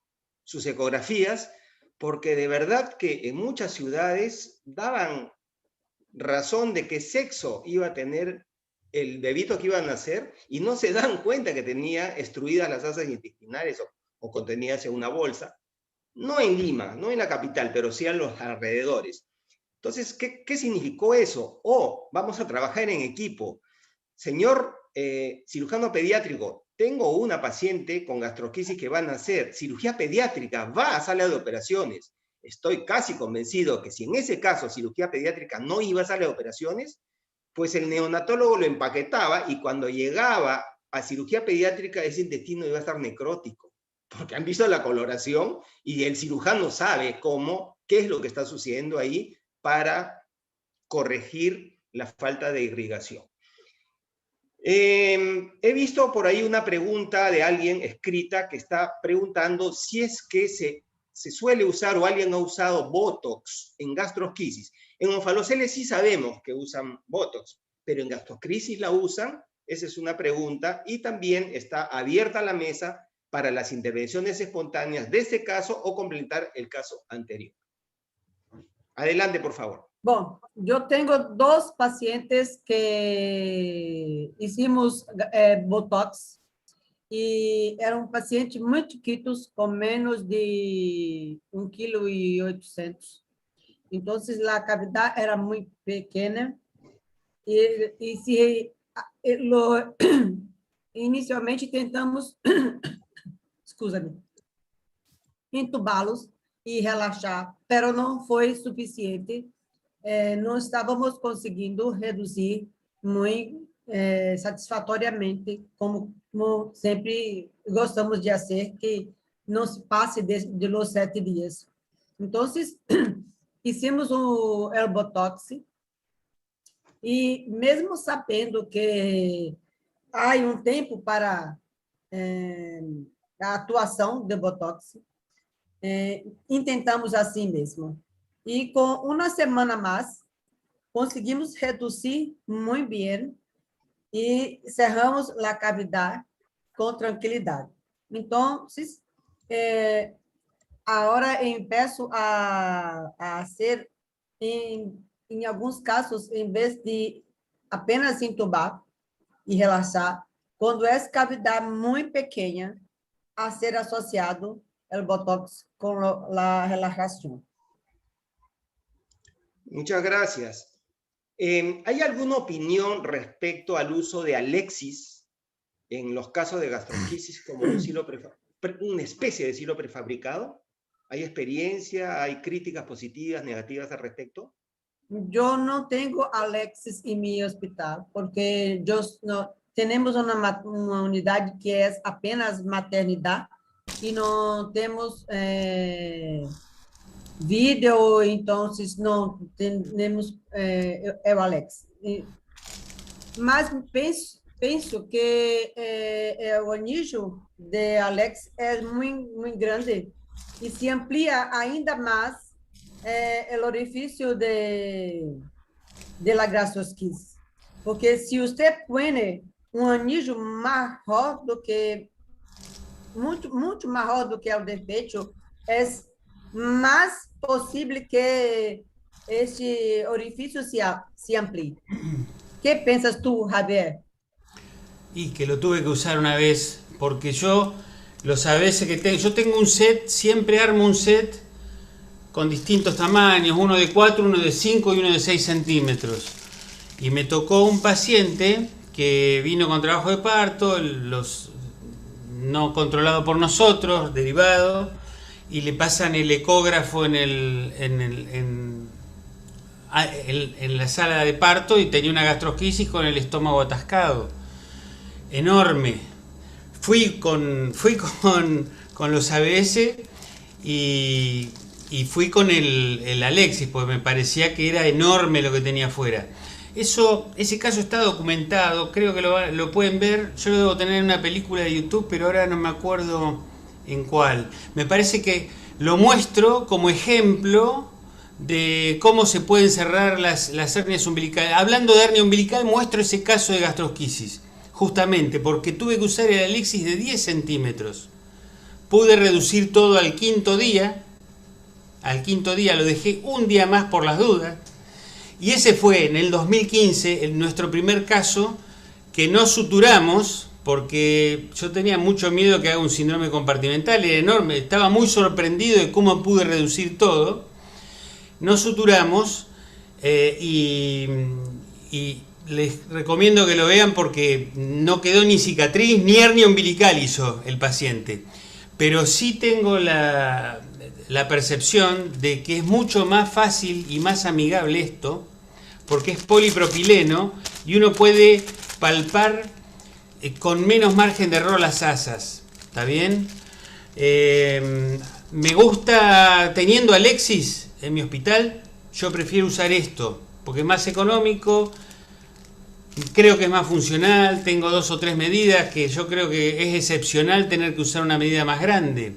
sus ecografías, porque de verdad que en muchas ciudades daban razón de qué sexo iba a tener el bebito que iba a nacer, y no se dan cuenta que tenía extruidas las asas intestinales o contenidas en una bolsa. No en Lima, no en la capital, pero sí en los alrededores. Entonces, ¿qué significó eso? Vamos a trabajar en equipo. Señor cirujano pediátrico, tengo una paciente con gastrosquisis que va a nacer, cirugía pediátrica, va a sala de operaciones. Estoy casi convencido que si en ese caso cirugía pediátrica no iba a sala de operaciones, pues el neonatólogo lo empaquetaba, y cuando llegaba a cirugía pediátrica ese intestino iba a estar necrótico, porque han visto la coloración y el cirujano sabe qué es lo que está sucediendo ahí para corregir la falta de irrigación. He visto por ahí una pregunta de alguien escrita que está preguntando si es que se suele usar o alguien ha usado Botox en gastrosquisis. En onfaloceles sí sabemos que usan Botox, pero en gastrosquisis la usan. Esa es una pregunta, y también está abierta la mesa para las intervenciones espontáneas de este caso o complementar el caso anterior. Adelante, por favor. Bom, yo tengo dos pacientes que hicimos Botox, y eram pacientes muito chiquitos, com menos de 1,8 kg. Então, a cavidade era muito pequena, inicialmente tentamos entubá-los e relaxar, pero não foi suficiente. Não estávamos conseguindo reduzir muito satisfatoriamente, como sempre gostamos de fazer, que não se passe de los 7 dias. Então, hicimos o Botox, e mesmo sabendo que há um tempo para a atuação do Botox, intentamos assim mesmo. E com uma semana mais, conseguimos reduzir muito bem e cerramos a cavidade com tranquilidade. Então, agora eu peço a ser, em alguns casos, em vez de apenas entubar e relaxar, quando é cavidade muito pequena, a ser associado o Botox com a relaxação. Muchas gracias. ¿Hay alguna opinión respecto al uso de Alexis en los casos de gastrosquisis como una especie de silo prefabricado? ¿Hay experiencia, hay críticas positivas, negativas al respecto? Yo no tengo Alexis en mi hospital, porque tenemos una unidad que es apenas maternidad y no tenemos vídeo, entonces no tenemos el Alex. Mas penso que o anillo de Alex é muito grande, e se amplia ainda mais el orificio de la gastrosquise. Porque si usted pone un anillo mejor do que, mucho mejor do que el de pecho, es más posible que este orificio se amplíe. ¿Qué piensas tú, Javier? Y que lo tuve que usar una vez, porque yo, los ABS que tengo, yo tengo un set, siempre armo un set con distintos tamaños, uno de 4, uno de 5 y uno de 6 centímetros. Y me tocó un paciente que vino con trabajo de parto, no controlado por nosotros, derivado, y le pasan el ecógrafo en la sala de parto y tenía una gastrosquisis con el estómago atascado. Enorme. Fui con los ABS y fui con el Alexis, porque me parecía que era enorme lo que tenía afuera. Ese caso está documentado, creo que lo pueden ver. Yo lo debo tener en una película de YouTube, pero ahora no me acuerdo en cuál. Me parece que lo muestro como ejemplo de cómo se pueden cerrar las hernias umbilicales. Hablando de hernia umbilical, muestro ese caso de gastrosquisis, justamente porque tuve que usar el Alexis de 10 centímetros. Pude reducir todo al quinto día. Al quinto día lo dejé un día más por las dudas. Y ese fue en el 2015 nuestro primer caso que no suturamos, porque yo tenía mucho miedo que haga un síndrome compartimental, era enorme, estaba muy sorprendido de cómo pude reducir todo. No suturamos y les recomiendo que lo vean porque no quedó ni cicatriz ni hernia umbilical hizo el paciente. Pero sí tengo la percepción de que es mucho más fácil y más amigable esto, porque es polipropileno y uno puede palpar con menos margen de error las asas. ¿Está bien? Me gusta, teniendo Alexis en mi hospital, yo prefiero usar esto, porque es más económico, creo que es más funcional, tengo 2 o 3 medidas que yo creo que es excepcional tener que usar una medida más grande.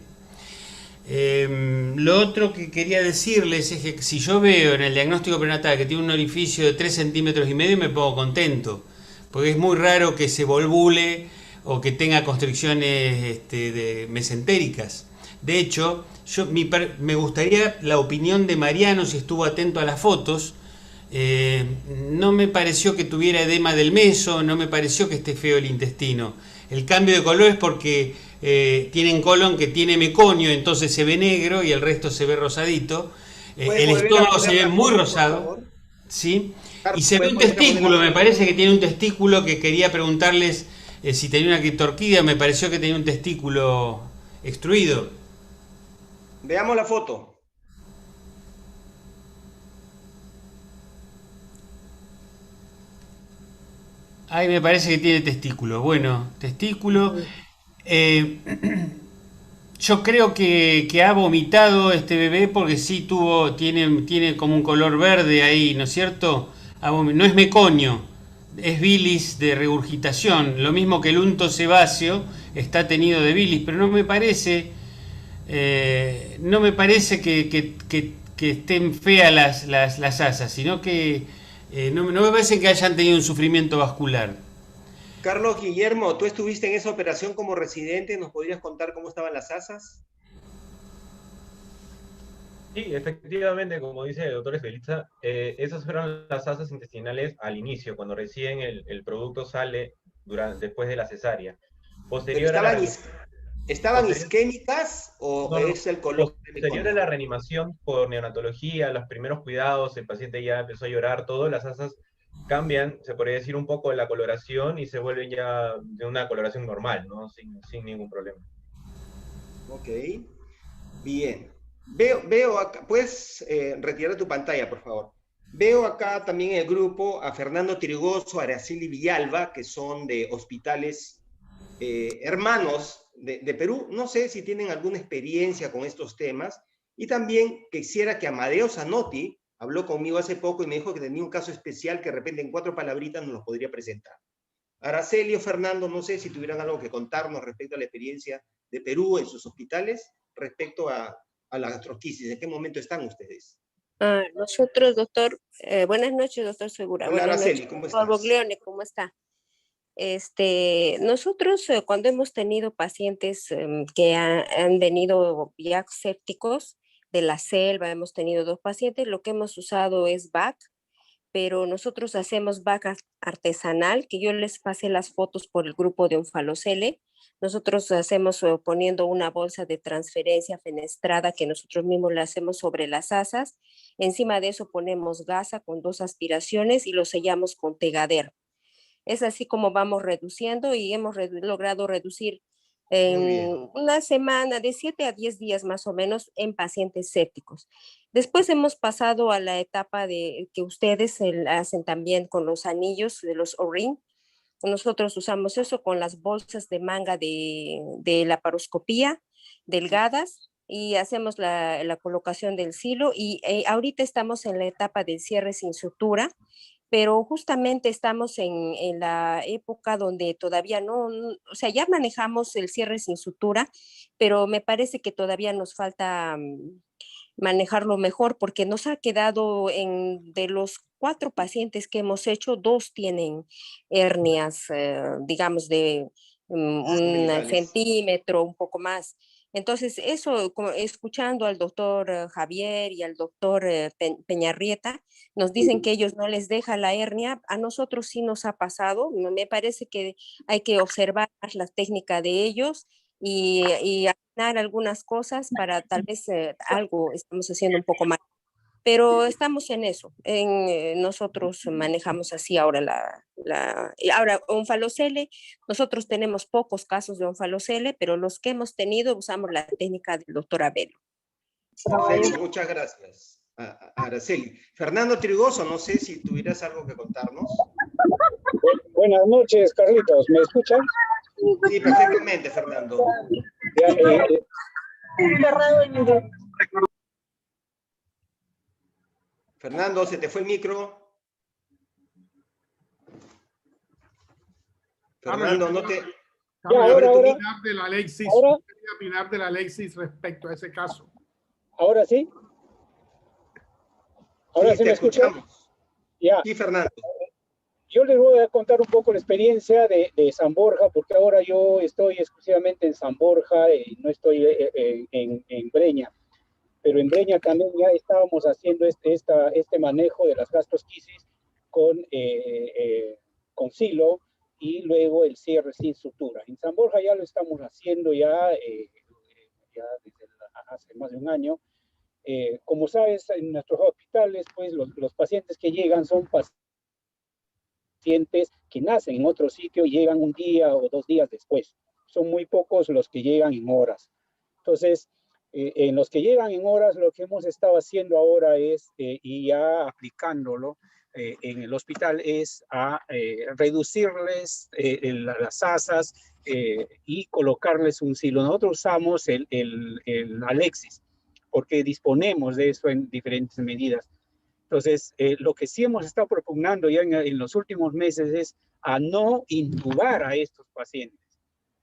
Lo otro que quería decirles es que si yo veo en el diagnóstico prenatal que tiene un orificio de 3,5 centímetros me pongo contento, porque es muy raro que se volvule o que tenga constricciones mesentéricas. De hecho, me gustaría la opinión de Mariano, si estuvo atento a las fotos. No me pareció que tuviera edema del meso, no me pareció que esté feo el intestino. El cambio de color es porque tienen colon que tiene meconio, entonces se ve negro y el resto se ve rosadito. El estómago se ve muy rosado, ¿sí? Y se ve un testículo, me parece que tiene un testículo, que quería preguntarles si tenía una criptorquidia, me pareció que tenía un testículo extruido. Veamos la foto. Ahí me parece que tiene testículo. Bueno, testículo. Yo creo que ha vomitado este bebé porque sí tiene como un color verde ahí, ¿no es cierto? No es meconio, es bilis de regurgitación. Lo mismo que el unto sebáceo está tenido de bilis, pero no me parece que estén feas las asas, sino que no me parece que hayan tenido un sufrimiento vascular. Carlos Guillermo, tú estuviste en esa operación como residente, ¿nos podrías contar cómo estaban las asas? Sí, efectivamente, como dice el doctor Esbelitza, esas fueron las asas intestinales al inicio, cuando recién el producto sale después de la cesárea. Posterior ¿Estaban isquémicas o no, es el color? Posterior a la reanimación por neonatología, los primeros cuidados, el paciente ya empezó a llorar, todo, las asas cambian, se podría decir, un poco la coloración y se vuelven ya de una coloración normal, ¿no? Sin ningún problema. Ok, bien. Veo acá, puedes retirar tu pantalla, por favor. Veo acá también en el grupo a Fernando Trigoso, Araceli Villalba, que son de hospitales hermanos de Perú. No sé si tienen alguna experiencia con estos temas. Y también quisiera que Amadeo Zanotti habló conmigo hace poco y me dijo que tenía un caso especial que de repente en 4 palabritas nos lo podría presentar. Araceli o Fernando, no sé si tuvieran algo que contarnos respecto a la experiencia de Perú en sus hospitales respecto a la gastrosquisis. ¿En qué momento están ustedes? Nosotros, doctor, buenas noches, doctor Segura. Hola, Buenas Araceli, noches, ¿cómo doctor estás? Boglione, ¿cómo está? Nosotros cuando hemos tenido pacientes que han venido ya sépticos de la selva, hemos tenido 2 pacientes, lo que hemos usado es VAC, pero nosotros hacemos vaca artesanal, que yo les pasé las fotos por el grupo de Onfalocele. Nosotros hacemos poniendo una bolsa de transferencia fenestrada que nosotros mismos la hacemos sobre las asas. Encima de eso ponemos gasa con 2 aspiraciones y lo sellamos con tegadero. Es así como vamos reduciendo y hemos logrado reducir en una semana, de 7 a 10 días más o menos, en pacientes sépticos. Después hemos pasado a la etapa de que ustedes hacen también con los anillos de los O-ring. Nosotros usamos eso con las bolsas de manga de laparoscopía delgadas y hacemos la colocación del silo y ahorita estamos en la etapa del cierre sin sutura, pero justamente estamos en la época donde todavía o sea, ya manejamos el cierre sin sutura, pero me parece que todavía nos falta manejarlo mejor porque nos ha quedado de los 4 pacientes que hemos hecho, 2 tienen hernias, digamos, de un centímetro, un poco más. Entonces, eso, escuchando al doctor Javier y al doctor Peñarrieta, nos dicen que ellos no les deja la hernia. A nosotros sí nos ha pasado. Me parece que hay que observar la técnica de ellos y afinar algunas cosas para tal vez algo estamos haciendo un poco mal. Pero estamos en eso. Nosotros manejamos así ahora ahora, Onfalocele, nosotros tenemos pocos casos de Onfalocele, pero los que hemos tenido usamos la técnica del doctor Abelo. Perfecto, muchas gracias, Araceli. Fernando Trigoso, no sé si tuvieras algo que contarnos. Buenas noches, Carlitos. ¿Me escuchan? Sí, perfectamente, Fernando. Fernando, ¿se te fue el micro? Fernando, no te... Ahora opinar de la Alexis. ¿Ahora? Quería opinar de la Alexis respecto a ese caso. ¿Ahora sí? ¿Ahora sí me escuchamos? Ya. Sí, Fernando. Yo les voy a contar un poco la experiencia de San Borja, porque ahora yo estoy exclusivamente en San Borja y no estoy en Breña. Pero en Breña también ya estábamos haciendo este manejo de las gastrosquisis con silo y luego el cierre sin sutura. En San Borja ya lo estamos haciendo ya desde hace más de un año. Como sabes, en nuestros hospitales, pues los pacientes que llegan son pacientes que nacen en otro sitio y llegan un día o 2 días después. Son muy pocos los que llegan en horas. Entonces, en los que llegan en horas, lo que hemos estado haciendo ahora es, y ya aplicándolo en el hospital, es a reducirles las asas y colocarles un silo. Nosotros usamos el Alexis, porque disponemos de eso en diferentes medidas. Entonces, lo que sí hemos estado propugnando ya en los últimos meses es a no intubar a estos pacientes.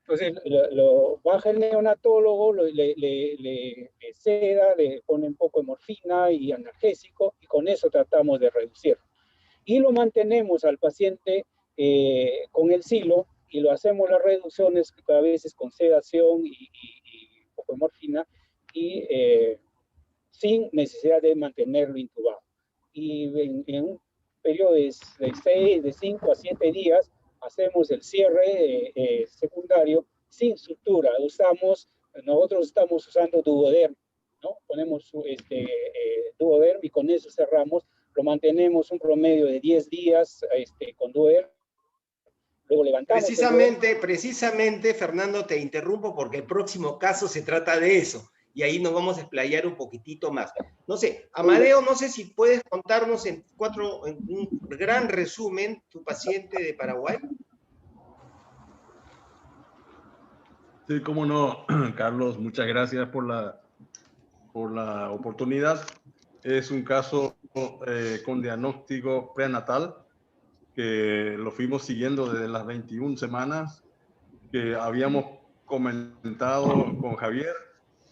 Entonces, lo baja el neonatólogo, le seda, le pone un poco de morfina y analgésico, y con eso tratamos de reducirlo. Y lo mantenemos al paciente con el silo, y lo hacemos las reducciones a veces con sedación y un poco de morfina, y sin necesidad de mantenerlo intubado. Y en un periodo de 5 a 7 días, hacemos el cierre secundario sin sutura. Nosotros estamos usando Duoderm, ¿no? Ponemos Duoderm y con eso cerramos. Lo mantenemos un promedio de 10 días con Duoderm. Luego levantamos. Precisamente, Fernando, te interrumpo porque el próximo caso se trata de eso. Y ahí nos vamos a explayar un poquitito más. No sé, Amadeo, no sé si puedes contarnos en un gran resumen tu paciente de Paraguay. Sí, cómo no, Carlos, muchas gracias por la oportunidad. Es un caso con diagnóstico prenatal que lo fuimos siguiendo desde las 21 semanas que habíamos comentado con Javier,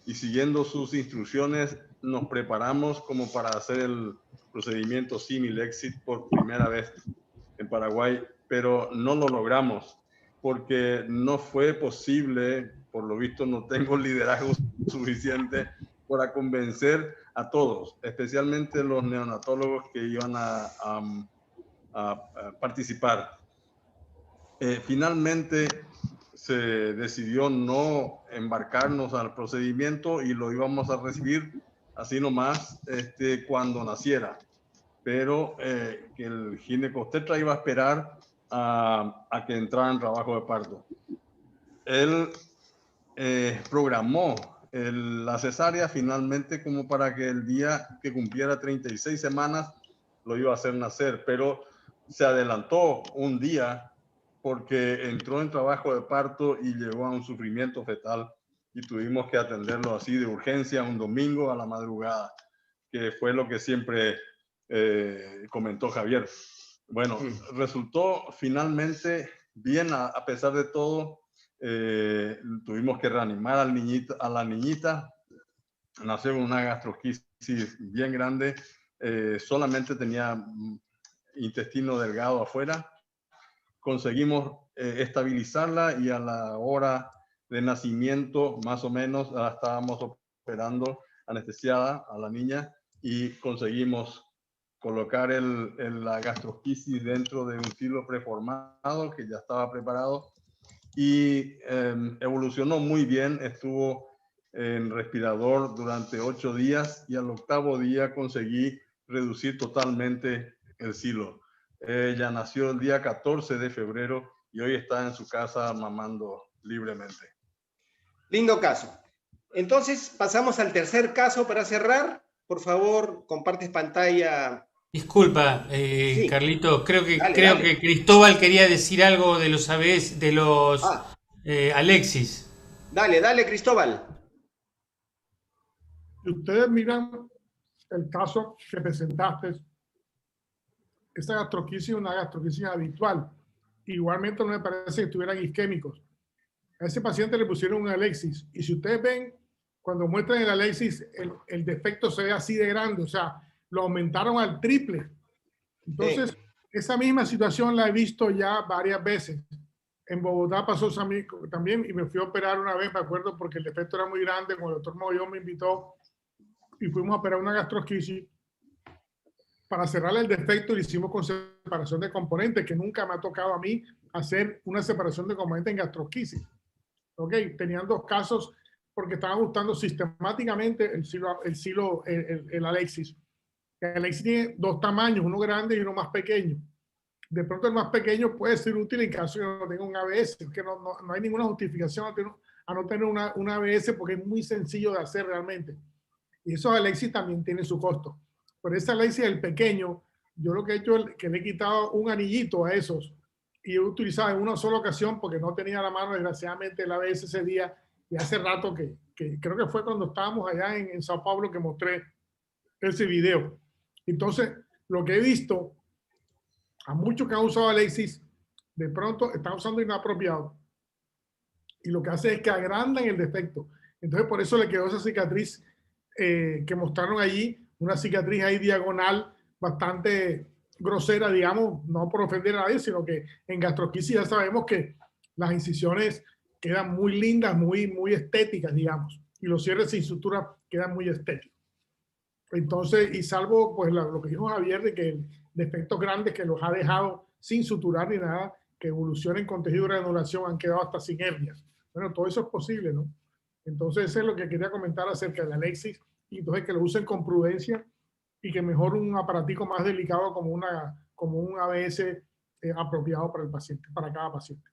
y siguiendo sus instrucciones nos preparamos como para hacer el procedimiento Similexit por primera vez en Paraguay, pero no lo logramos porque no fue posible, por lo visto no tengo liderazgo suficiente para convencer a todos, especialmente los neonatólogos que iban a participar. Finalmente se decidió no embarcarnos al procedimiento y lo íbamos a recibir así nomás cuando naciera. Pero que el ginecobstetra iba a esperar a que entrara en trabajo de parto. Él programó la cesárea finalmente como para que el día que cumpliera 36 semanas lo iba a hacer nacer, pero se adelantó un día porque entró en trabajo de parto y llegó a un sufrimiento fetal y tuvimos que atenderlo así de urgencia un domingo a la madrugada, que fue lo que siempre comentó Javier. Bueno, resultó finalmente bien a pesar de todo. Tuvimos que reanimar a la niñita. Nació con una gastroquisis bien grande. Solamente tenía intestino delgado afuera. Conseguimos estabilizarla y a la hora de nacimiento, más o menos, la estábamos operando anestesiada a la niña y conseguimos colocar la gastroquisis dentro de un silo preformado que ya estaba preparado y evolucionó muy bien. Estuvo en respirador durante 8 días y al 8º día conseguí reducir totalmente el silo. Ella nació el día 14 de febrero y hoy está en su casa mamando libremente. Lindo caso. Entonces, pasamos al tercer caso para cerrar. Por favor, compartes pantalla. Disculpa, Sí. Carlito, creo Dale. que Cristóbal quería decir algo de los ABS, de los Alexis. Dale, Cristóbal. Si ustedes miran el caso que presentaste, esta gastroquisis es una gastroquisis habitual. Igualmente no me parece que estuvieran isquémicos. A ese paciente le pusieron un Alexis. Y si ustedes ven, cuando muestran el Alexis, el defecto se ve así de grande. O sea, lo aumentaron al triple. Entonces, esa misma situación la he visto ya varias veces. En Bogotá pasó también y me fui a operar una vez, me acuerdo, porque el defecto era muy grande. Cuando el doctor Mogollón me invitó y fuimos a operar una gastroquisis. Para cerrar el defecto, lo hicimos con separación de componentes, que nunca me ha tocado a mí hacer una separación de componentes en gastroquisis. ¿Ok? Tenían 2 casos porque estaban buscando sistemáticamente el Alexis. El Alexis tiene 2 tamaños, uno grande y uno más pequeño. De pronto el más pequeño puede ser útil en caso de que no tenga un ABS, que no hay ninguna justificación a no tener un ABS porque es muy sencillo de hacer realmente. Y esos Alexis también tienen su costo. Por ese Alexis, el pequeño, yo lo que he hecho es que le he quitado un anillito a esos y he utilizado en una sola ocasión porque no tenía a la mano, desgraciadamente, el ABS ese día. Y hace rato que creo que fue cuando estábamos allá en Sao Paulo que mostré ese video. Entonces, lo que he visto, a muchos que han usado Alexis, de pronto están usando inapropiado. Y lo que hace es que agrandan el defecto. Entonces, por eso le quedó esa cicatriz que mostraron allí, una cicatriz ahí diagonal bastante grosera, digamos, no por ofender a nadie, sino que en gastroquisis ya sabemos que las incisiones quedan muy lindas, muy estéticas, digamos, y los cierres sin sutura quedan muy estéticos. Entonces, y salvo pues lo que dijo Javier de que defectos grandes que los ha dejado sin suturar ni nada, que evolucionen con tejido de granulación, han quedado hasta sin hernias. Bueno, todo eso es posible, ¿no? Entonces, eso es lo que quería comentar acerca del Alexis, y entonces que lo usen con prudencia y que mejor un aparatico más delicado como un ABS apropiado para el paciente, para cada paciente.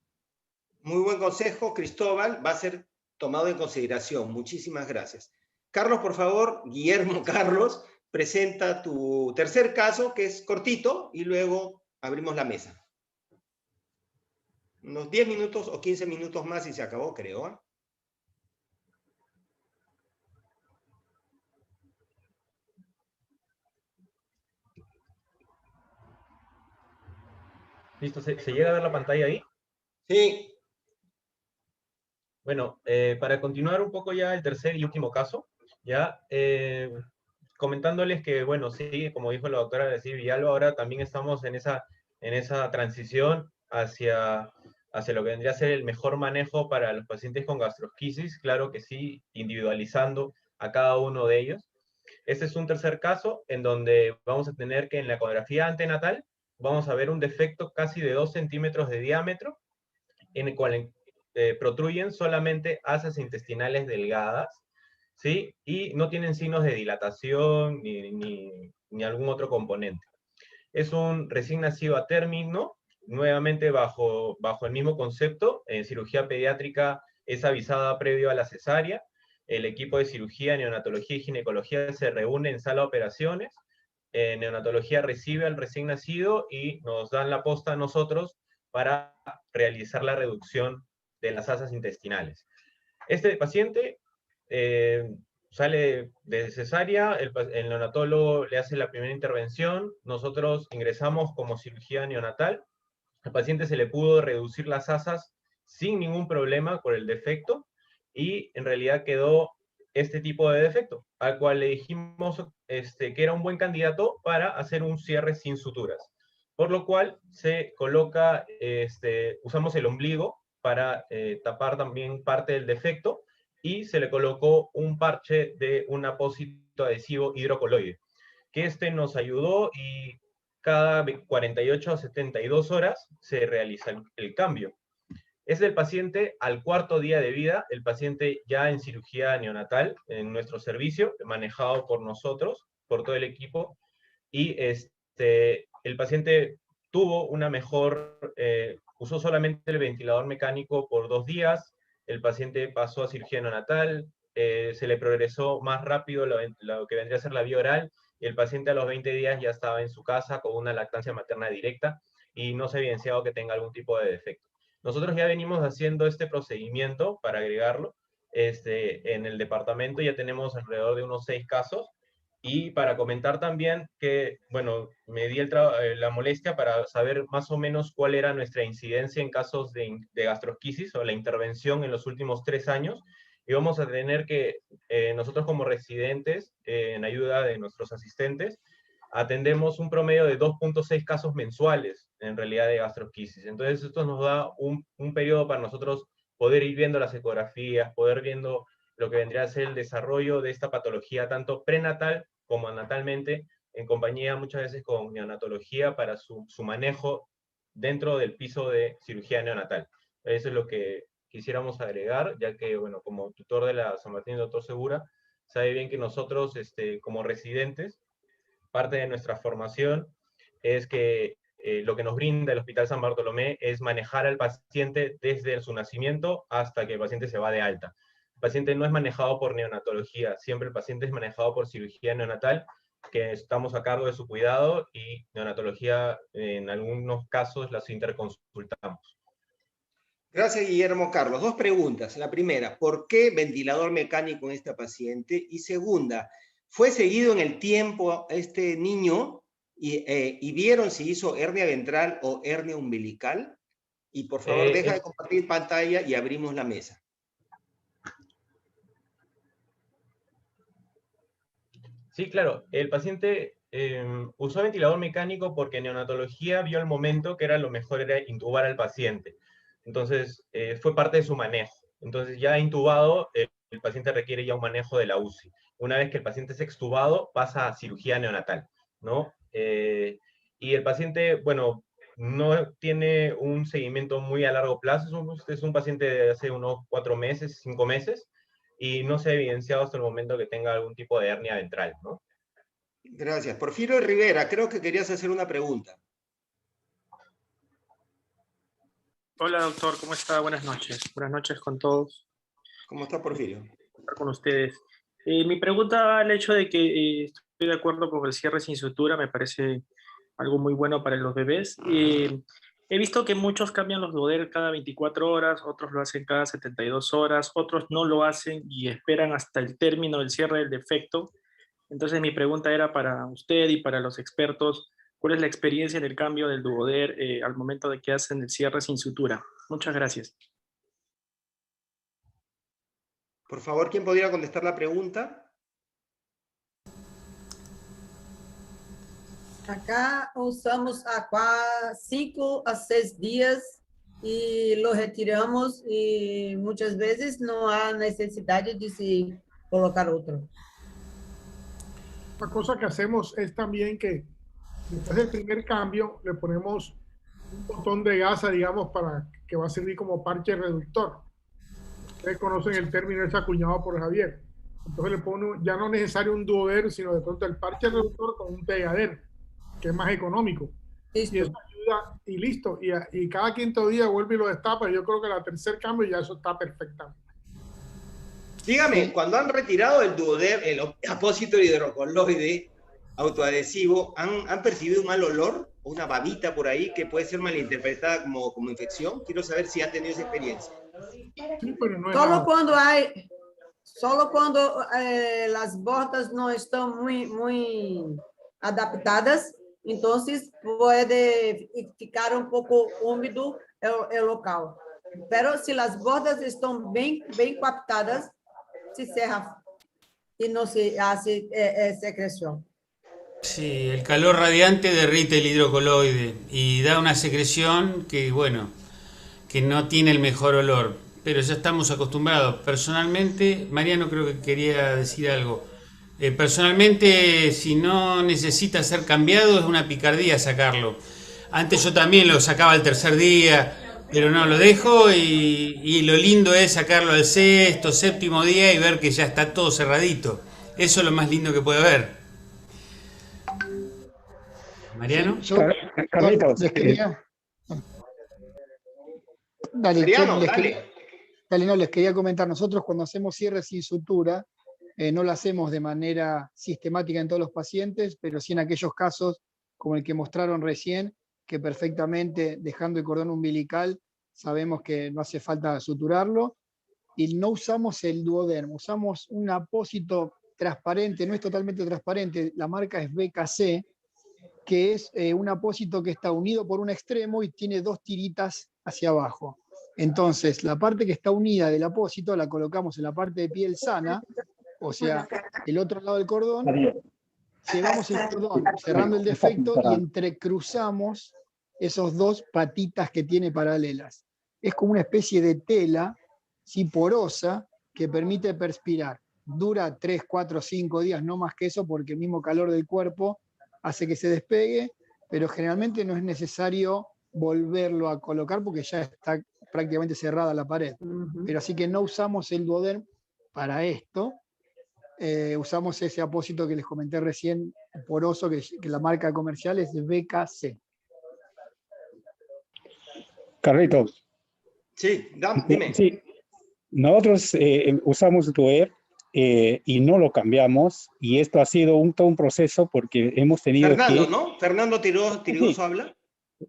Muy buen consejo, Cristóbal, va a ser tomado en consideración. Muchísimas gracias. Carlos, por favor, Guillermo Carlos, presenta tu tercer caso, que es cortito, y luego abrimos la mesa. Unos 10 minutos o 15 minutos más y se acabó, creo, ¿eh? ¿Listo? ¿Se llega a ver la pantalla ahí? Sí. Bueno, para continuar un poco ya el tercer y último caso, ya comentándoles que, bueno, sí, como dijo la doctora Araceli Villalba, ahora también estamos en esa transición hacia lo que vendría a ser el mejor manejo para los pacientes con gastrosquisis, claro que sí, individualizando a cada uno de ellos. Este es un tercer caso en donde vamos a tener que en la ecografía antenatal vamos a ver un defecto casi de 2 centímetros de diámetro, en el cual protruyen solamente asas intestinales delgadas, ¿sí? Y no tienen signos de dilatación ni algún otro componente. Es un recién nacido a término, nuevamente bajo el mismo concepto. En cirugía pediátrica es avisada previo a la cesárea. El equipo de cirugía, neonatología y ginecología se reúne en sala de operaciones. Neonatología recibe al recién nacido y nos dan la posta a nosotros para realizar la reducción de las asas intestinales. Este paciente sale de cesárea, el neonatólogo le hace la primera intervención, nosotros ingresamos como cirugía neonatal, al paciente se le pudo reducir las asas sin ningún problema por el defecto, y en realidad quedó este tipo de defecto, al cual le dijimos que era un buen candidato para hacer un cierre sin suturas, por lo cual se coloca, usamos el ombligo para tapar también parte del defecto, y se le colocó un parche de un apósito adhesivo hidrocoloide, que nos ayudó, y cada 48 a 72 horas se realiza el cambio. Es del paciente al 4.º día de vida, el paciente ya en cirugía neonatal, en nuestro servicio, manejado por nosotros, por todo el equipo, y el paciente tuvo una mejor, usó solamente el ventilador mecánico por 2 días, el paciente pasó a cirugía neonatal, se le progresó más rápido lo que vendría a ser la vía oral, y el paciente a los 20 días ya estaba en su casa con una lactancia materna directa, y no se ha evidenciado que tenga algún tipo de defecto. Nosotros ya venimos haciendo este procedimiento para agregarlo. En el departamento ya tenemos alrededor de unos 6 casos, y para comentar también que, bueno, me di la molestia para saber más o menos cuál era nuestra incidencia en casos de gastrosquisis o la intervención en los últimos 3 años, y vamos a tener que, nosotros como residentes, en ayuda de nuestros asistentes, atendemos un promedio de 2.6 casos mensuales, en realidad, de gastrosquisis. Entonces, esto nos da un periodo para nosotros poder ir viendo las ecografías, poder viendo lo que vendría a ser el desarrollo de esta patología, tanto prenatal como natalmente, en compañía muchas veces con neonatología para su manejo dentro del piso de cirugía neonatal. Eso es lo que quisiéramos agregar, ya que, bueno, como tutor de la San Martín Doctor Segura, sabe bien que nosotros, como residentes, parte de nuestra formación es que lo que nos brinda el Hospital San Bartolomé es manejar al paciente desde su nacimiento hasta que el paciente se va de alta. El paciente no es manejado por neonatología, siempre el paciente es manejado por cirugía neonatal, que estamos a cargo de su cuidado, y neonatología en algunos casos las interconsultamos. Gracias, Guillermo Carlos. 2 preguntas. La primera, ¿por qué ventilador mecánico en esta paciente? Y segunda, ¿fue seguido en el tiempo este niño y vieron si hizo hernia ventral o hernia umbilical? Y por favor, deja de compartir pantalla y abrimos la mesa. Sí, claro. El paciente usó ventilador mecánico porque neonatología vio al momento que era lo mejor era intubar al paciente. Entonces, fue parte de su manejo. Entonces, ya intubado, el paciente requiere ya un manejo de la UCI. Una vez que el paciente es extubado, pasa a cirugía neonatal, ¿no? Y el paciente, bueno, no tiene un seguimiento muy a largo plazo. Es un paciente de hace unos 4 meses, 5 meses, y no se ha evidenciado hasta el momento que tenga algún tipo de hernia ventral, ¿no? Gracias. Porfirio Rivera, creo que querías hacer una pregunta. Hola, doctor, ¿cómo está? Buenas noches. Buenas noches con todos. ¿Cómo está, Porfirio? Estar con ustedes. Mi pregunta va al hecho de que estoy de acuerdo con el cierre sin sutura, me parece algo muy bueno para los bebés. He visto que muchos cambian los duoderos cada 24 horas, otros lo hacen cada 72 horas, otros no lo hacen y esperan hasta el término del cierre del defecto. Entonces mi pregunta era para usted y para los expertos, ¿cuál es la experiencia en el cambio del duoder al momento de que hacen el cierre sin sutura? Muchas gracias. Por favor, ¿quién podría contestar la pregunta? Acá usamos a 5 a 6 días y lo retiramos y muchas veces no hay necesidad de se colocar otro. Una cosa que hacemos es también que después del primer cambio le ponemos un botón de gasa, digamos, para que va a servir como parche reductor. Ustedes conocen el término ese acuñado por Javier. Entonces le pone ya no es necesario un duoder, sino de pronto el parche reductor con un pegader, que es más económico. Listo. Y eso ayuda y listo. Y cada quinto día vuelve y lo destapa. Yo creo que la tercer cambio ya eso está perfectamente. Dígame, cuando han retirado el duoder, el apósito hidrocoloide autoadhesivo, ¿han percibido un mal olor o una babita por ahí que puede ser malinterpretada como infección? Quiero saber si han tenido esa experiencia. Sí, pero no es Solo nada. cuando las bordas no están muy adaptadas, entonces puede ficar un poco húmedo el local. Pero si las bordas están bien captadas, se cierra y no se hace secreción. Sí, el calor radiante derrite el hidrocoloide y da una secreción que, bueno, que no tiene el mejor olor, pero ya estamos acostumbrados. Personalmente, Mariano creo que quería decir algo. Personalmente, si no necesita ser cambiado, es una picardía sacarlo. Antes yo también lo sacaba al tercer día, pero no, lo dejo y lo lindo es sacarlo al sexto, séptimo día y ver que ya está todo cerradito. Eso es lo más lindo que puede haber. ¿Mariano? Sí, Carlitos, les quería... Dale, Mariano, les quería comentar. Nosotros cuando hacemos cierre sin sutura, no lo hacemos de manera sistemática en todos los pacientes, pero sí en aquellos casos como el que mostraron recién, que perfectamente dejando el cordón umbilical sabemos que no hace falta suturarlo, y no usamos el duodermo, usamos un apósito transparente, no es totalmente transparente, la marca es BKC, que es un apósito que está unido por un extremo y tiene 2 tiritas hacia abajo. Entonces, la parte que está unida del apósito la colocamos en la parte de piel sana, o sea, el otro lado del cordón, llevamos el cordón cerrando el defecto y entrecruzamos esos 2 patitas que tiene paralelas. Es como una especie de tela, sí, porosa, que permite perspirar. Dura 3, 4, 5 días, no más que eso, porque el mismo calor del cuerpo hace que se despegue, pero generalmente no es necesario volverlo a colocar porque ya está prácticamente cerrada la pared. Pero así que no usamos el duoderm para esto, usamos ese apósito que les comenté recién, poroso, que la marca comercial es BKC. Carlitos. Sí, dime. Sí, nosotros usamos duoderm y no lo cambiamos, y esto ha sido todo un proceso porque hemos tenido Fernando, que... ¿no? Fernando Tiroso habla.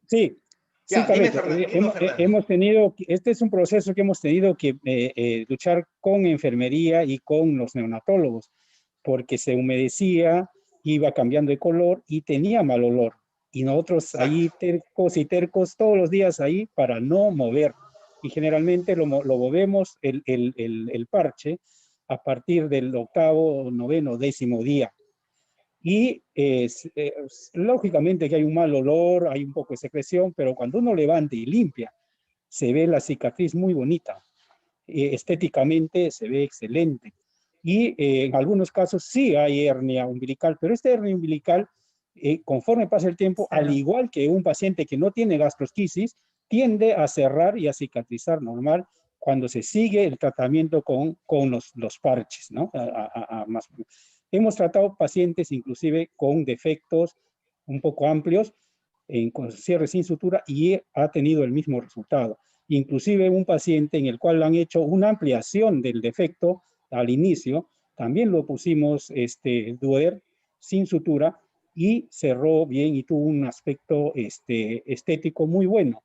Sí, ya, sí, dime, Carlitos. Fernando. Hemos tenido, este es un proceso que hemos tenido que luchar con enfermería y con los neonatólogos, porque se humedecía, iba cambiando de color y tenía mal olor. Y nosotros ahí tercos y tercos todos los días ahí para no mover. Y generalmente lo movemos el parche a partir del 8º, 9º, 10º día. Y lógicamente que hay un mal olor, hay un poco de secreción, pero cuando uno levanta y limpia, se ve la cicatriz muy bonita. Estéticamente se ve excelente. Y en algunos casos sí hay hernia umbilical, pero esta hernia umbilical, conforme pasa el tiempo, al igual que un paciente que no tiene gastrosquisis, tiende a cerrar y a cicatrizar normal cuando se sigue el tratamiento con los parches, ¿no? Hemos tratado pacientes inclusive con defectos un poco amplios, con cierre sin sutura, y ha tenido el mismo resultado. Inclusive un paciente en el cual le han hecho una ampliación del defecto al inicio, también lo pusimos duoderm sin sutura y cerró bien y tuvo un aspecto estético muy bueno.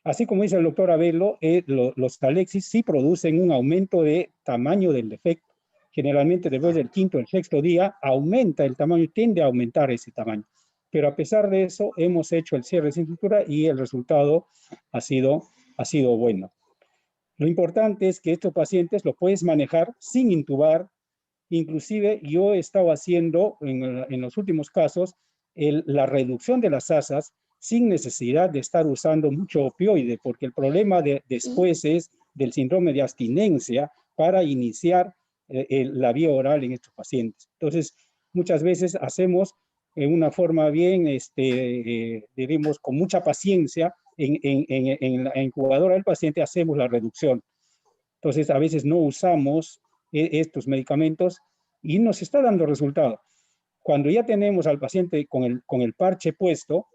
Así como dice el doctor Abelo, los Alexis sí producen un aumento de tamaño del defecto. Generalmente después del 5º o el 6º día aumenta el tamaño, tiende a aumentar ese tamaño. Pero a pesar de eso, hemos hecho el cierre sin sutura y el resultado ha sido bueno. Lo importante es que estos pacientes los puedes manejar sin intubar. Inclusive yo he estado haciendo en los últimos casos la reducción de las asas sin necesidad de estar usando mucho opioide, porque el problema después es del síndrome de abstinencia para iniciar la vía oral en estos pacientes. Entonces, muchas veces hacemos en una forma bien, diríamos, con mucha paciencia, en la incubadora del paciente hacemos la reducción. Entonces, a veces no usamos estos medicamentos y nos está dando resultado. Cuando ya tenemos al paciente con el parche puesto,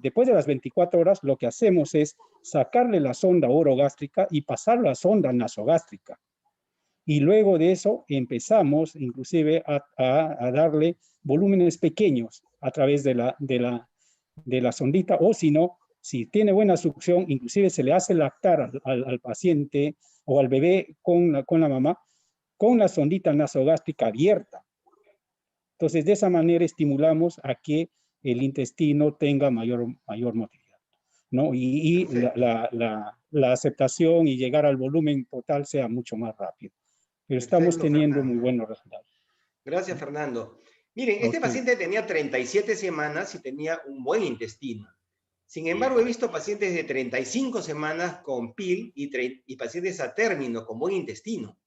después de las 24 horas, lo que hacemos es sacarle la sonda orogástrica y pasar la sonda nasogástrica. Y luego de eso empezamos inclusive a darle volúmenes pequeños a través de la sondita, o si no, si tiene buena succión, inclusive se le hace lactar al paciente o al bebé con la mamá con la sondita nasogástrica abierta. Entonces, de esa manera estimulamos a que el intestino tenga mayor motilidad, ¿no? Y la aceptación y llegar al volumen total sea mucho más rápido. Pero estamos teniendo muy buenos resultados. Gracias, Fernando. Miren, este paciente tenía 37 semanas y tenía un buen intestino. Sin embargo, he visto pacientes de 35 semanas con PIL y pacientes a término con buen intestino.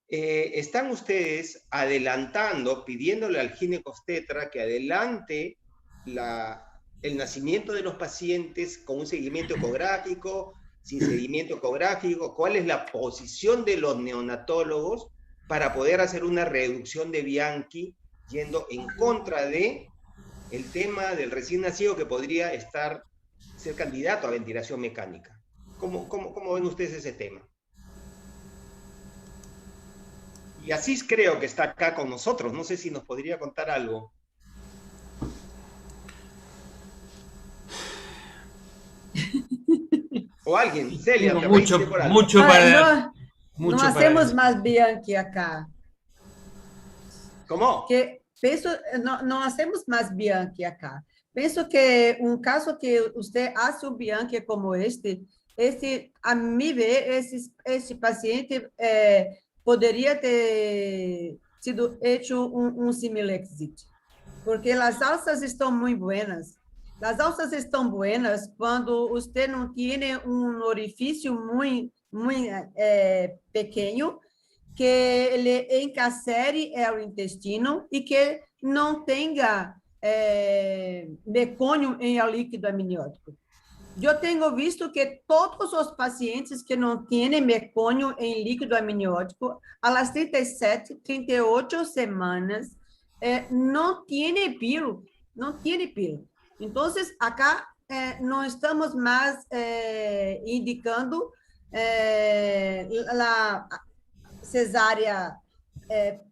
¿Están ustedes adelantando, pidiéndole al ginecobstetra que adelante el nacimiento de los pacientes con un seguimiento ecográfico, sin seguimiento ecográfico? ¿Cuál es la posición de los neonatólogos para poder hacer una reducción de Bianchi yendo en contra de el tema del recién nacido que podría ser candidato a ventilación mecánica? ¿Cómo ven ustedes ese tema? Y Asís creo que está acá con nosotros. No sé si nos podría contar algo. O alguien, Celia. Mucho para... No hacemos más Bianchi acá. ¿Cómo? No hacemos más Bianchi acá. Pienso que un caso que usted hace un Bianchi como este, a mi ver, ese paciente podría ter sido hecho un similexit, porque las alzas están muy buenas. Las alzas están buenas cuando usted no tiene un orificio muy pequeño que le encarcere el intestino y que no tenga mecônio en el líquido amniótico. Yo tengo visto que todos los pacientes que no tienen mecônio en líquido amniótico, a las 37, 38 semanas, no tiene PIL, Entonces, acá no estamos más indicando la cesárea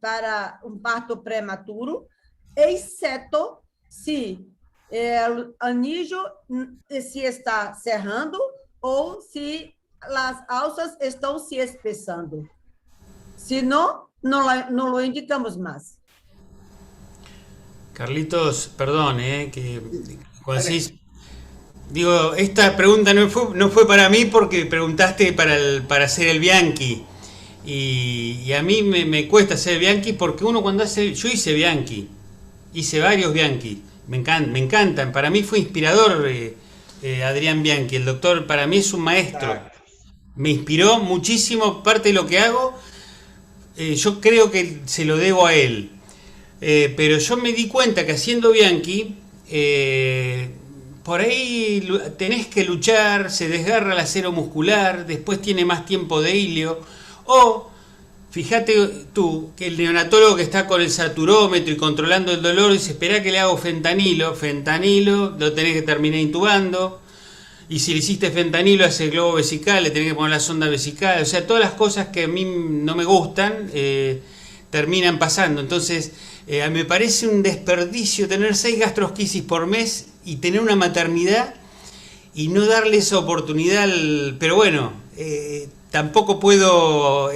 para un parto prematuro, exceto si el anillo se está cerrando o si las alzas están se espesando. Si no, no lo indicamos más. Carlitos, perdón, que Asís, digo, esta pregunta no fue para mí porque preguntaste para hacer el Bianchi. Y a mí me cuesta hacer Bianchi porque uno cuando yo hice Bianchi, hice varios Bianchi. Me encantan. Para mí fue inspirador Adrián Bianchi. El doctor para mí es un maestro. Me inspiró muchísimo. Parte de lo que hago, yo creo que se lo debo a él. Pero yo me di cuenta que haciendo Bianchi, por ahí tenés que luchar, se desgarra el acero muscular, después tiene más tiempo de hilio. O fíjate tú, que el neonatólogo que está con el saturómetro y controlando el dolor dice, espera que le hago fentanilo, lo tenés que terminar intubando, y si le hiciste fentanilo a ese globo vesical, le tenés que poner la sonda vesical, o sea, todas las cosas que a mí no me gustan, terminan pasando. Entonces, me parece un desperdicio tener 6 gastrosquisis por mes y tener una maternidad y no darle esa oportunidad, pero bueno, tampoco puedo...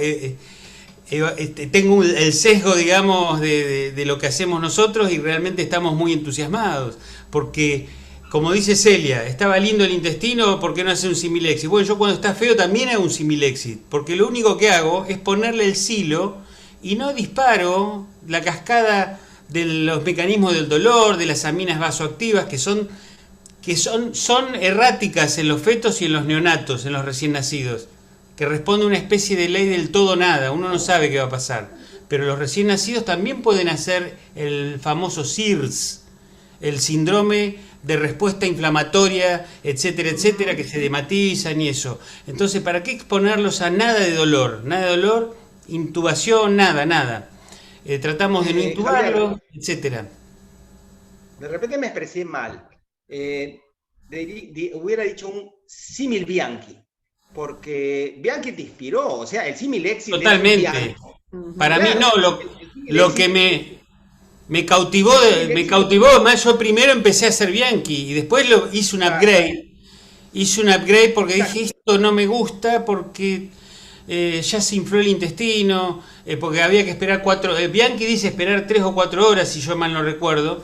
tengo el sesgo, digamos, de lo que hacemos nosotros y realmente estamos muy entusiasmados, porque, como dice Celia, estaba lindo el intestino, ¿por qué no hacer un similexit? Bueno, yo cuando está feo también hago un similexit, porque lo único que hago es ponerle el silo y no disparo la cascada de los mecanismos del dolor, de las aminas vasoactivas, que son erráticas en los fetos y en los neonatos, en los recién nacidos, que responde a una especie de ley del todo nada, uno no sabe qué va a pasar. Pero los recién nacidos también pueden hacer el famoso SIRS, el síndrome de respuesta inflamatoria, etcétera, etcétera, que se dematizan y eso. Entonces, ¿para qué exponerlos a nada de dolor? Nada de dolor, intubación, nada. Tratamos de no intubarlo, etcétera. De repente me expresé mal. Hubiera dicho un símil Bianchi, porque Bianchi te inspiró, o sea, el símil éxito. Totalmente. Para mí no, lo que me cautivó, más yo primero empecé a hacer Bianchi y después hice un upgrade. Hice un upgrade porque dije, esto no me gusta porque ya se infló el intestino, porque había que esperar Bianchi dice esperar 3 o 4 horas, si yo mal no recuerdo,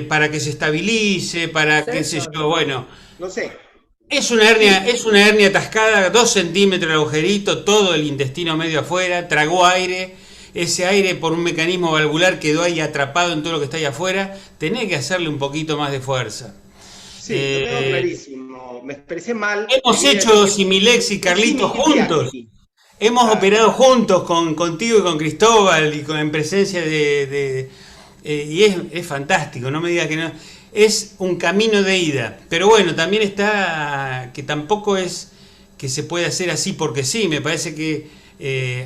para que se estabilice, para qué sé yo, bueno. No sé. Es una hernia atascada, 2 centímetros de agujerito, todo el intestino medio afuera, tragó aire, ese aire por un mecanismo valvular quedó ahí atrapado en todo lo que está ahí afuera, tenés que hacerle un poquito más de fuerza. Sí, lo tengo clarísimo, me expresé mal. Hemos hecho Similex y Carlitos juntos, hemos operado juntos contigo y con Cristóbal y en presencia y es fantástico, no me digas que no. Es un camino de ida, pero bueno, también está que tampoco es que se puede hacer así porque sí, me parece que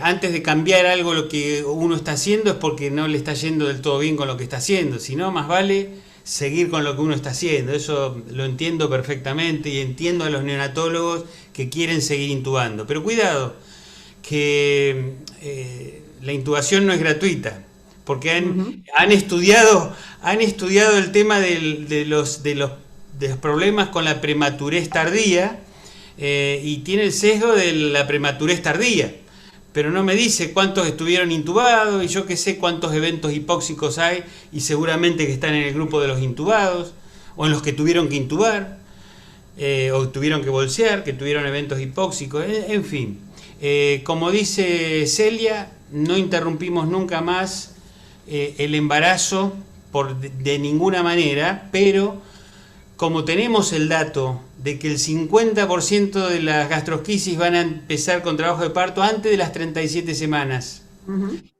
antes de cambiar algo lo que uno está haciendo es porque no le está yendo del todo bien con lo que está haciendo, sino más vale seguir con lo que uno está haciendo, eso lo entiendo perfectamente y entiendo a los neonatólogos que quieren seguir intubando, pero cuidado, que la intubación no es gratuita, porque han estudiado el tema de los problemas con la prematurez tardía y tiene el sesgo de la prematurez tardía, pero no me dice cuántos estuvieron intubados y yo que sé cuántos eventos hipóxicos hay y seguramente que están en el grupo de los intubados o en los que tuvieron que intubar o tuvieron que bolsear, que tuvieron eventos hipóxicos, en fin. Como dice Celia, no interrumpimos nunca más el embarazo de ninguna manera, pero como tenemos el dato de que el 50% de las gastrosquisis van a empezar con trabajo de parto antes de las 37 semanas,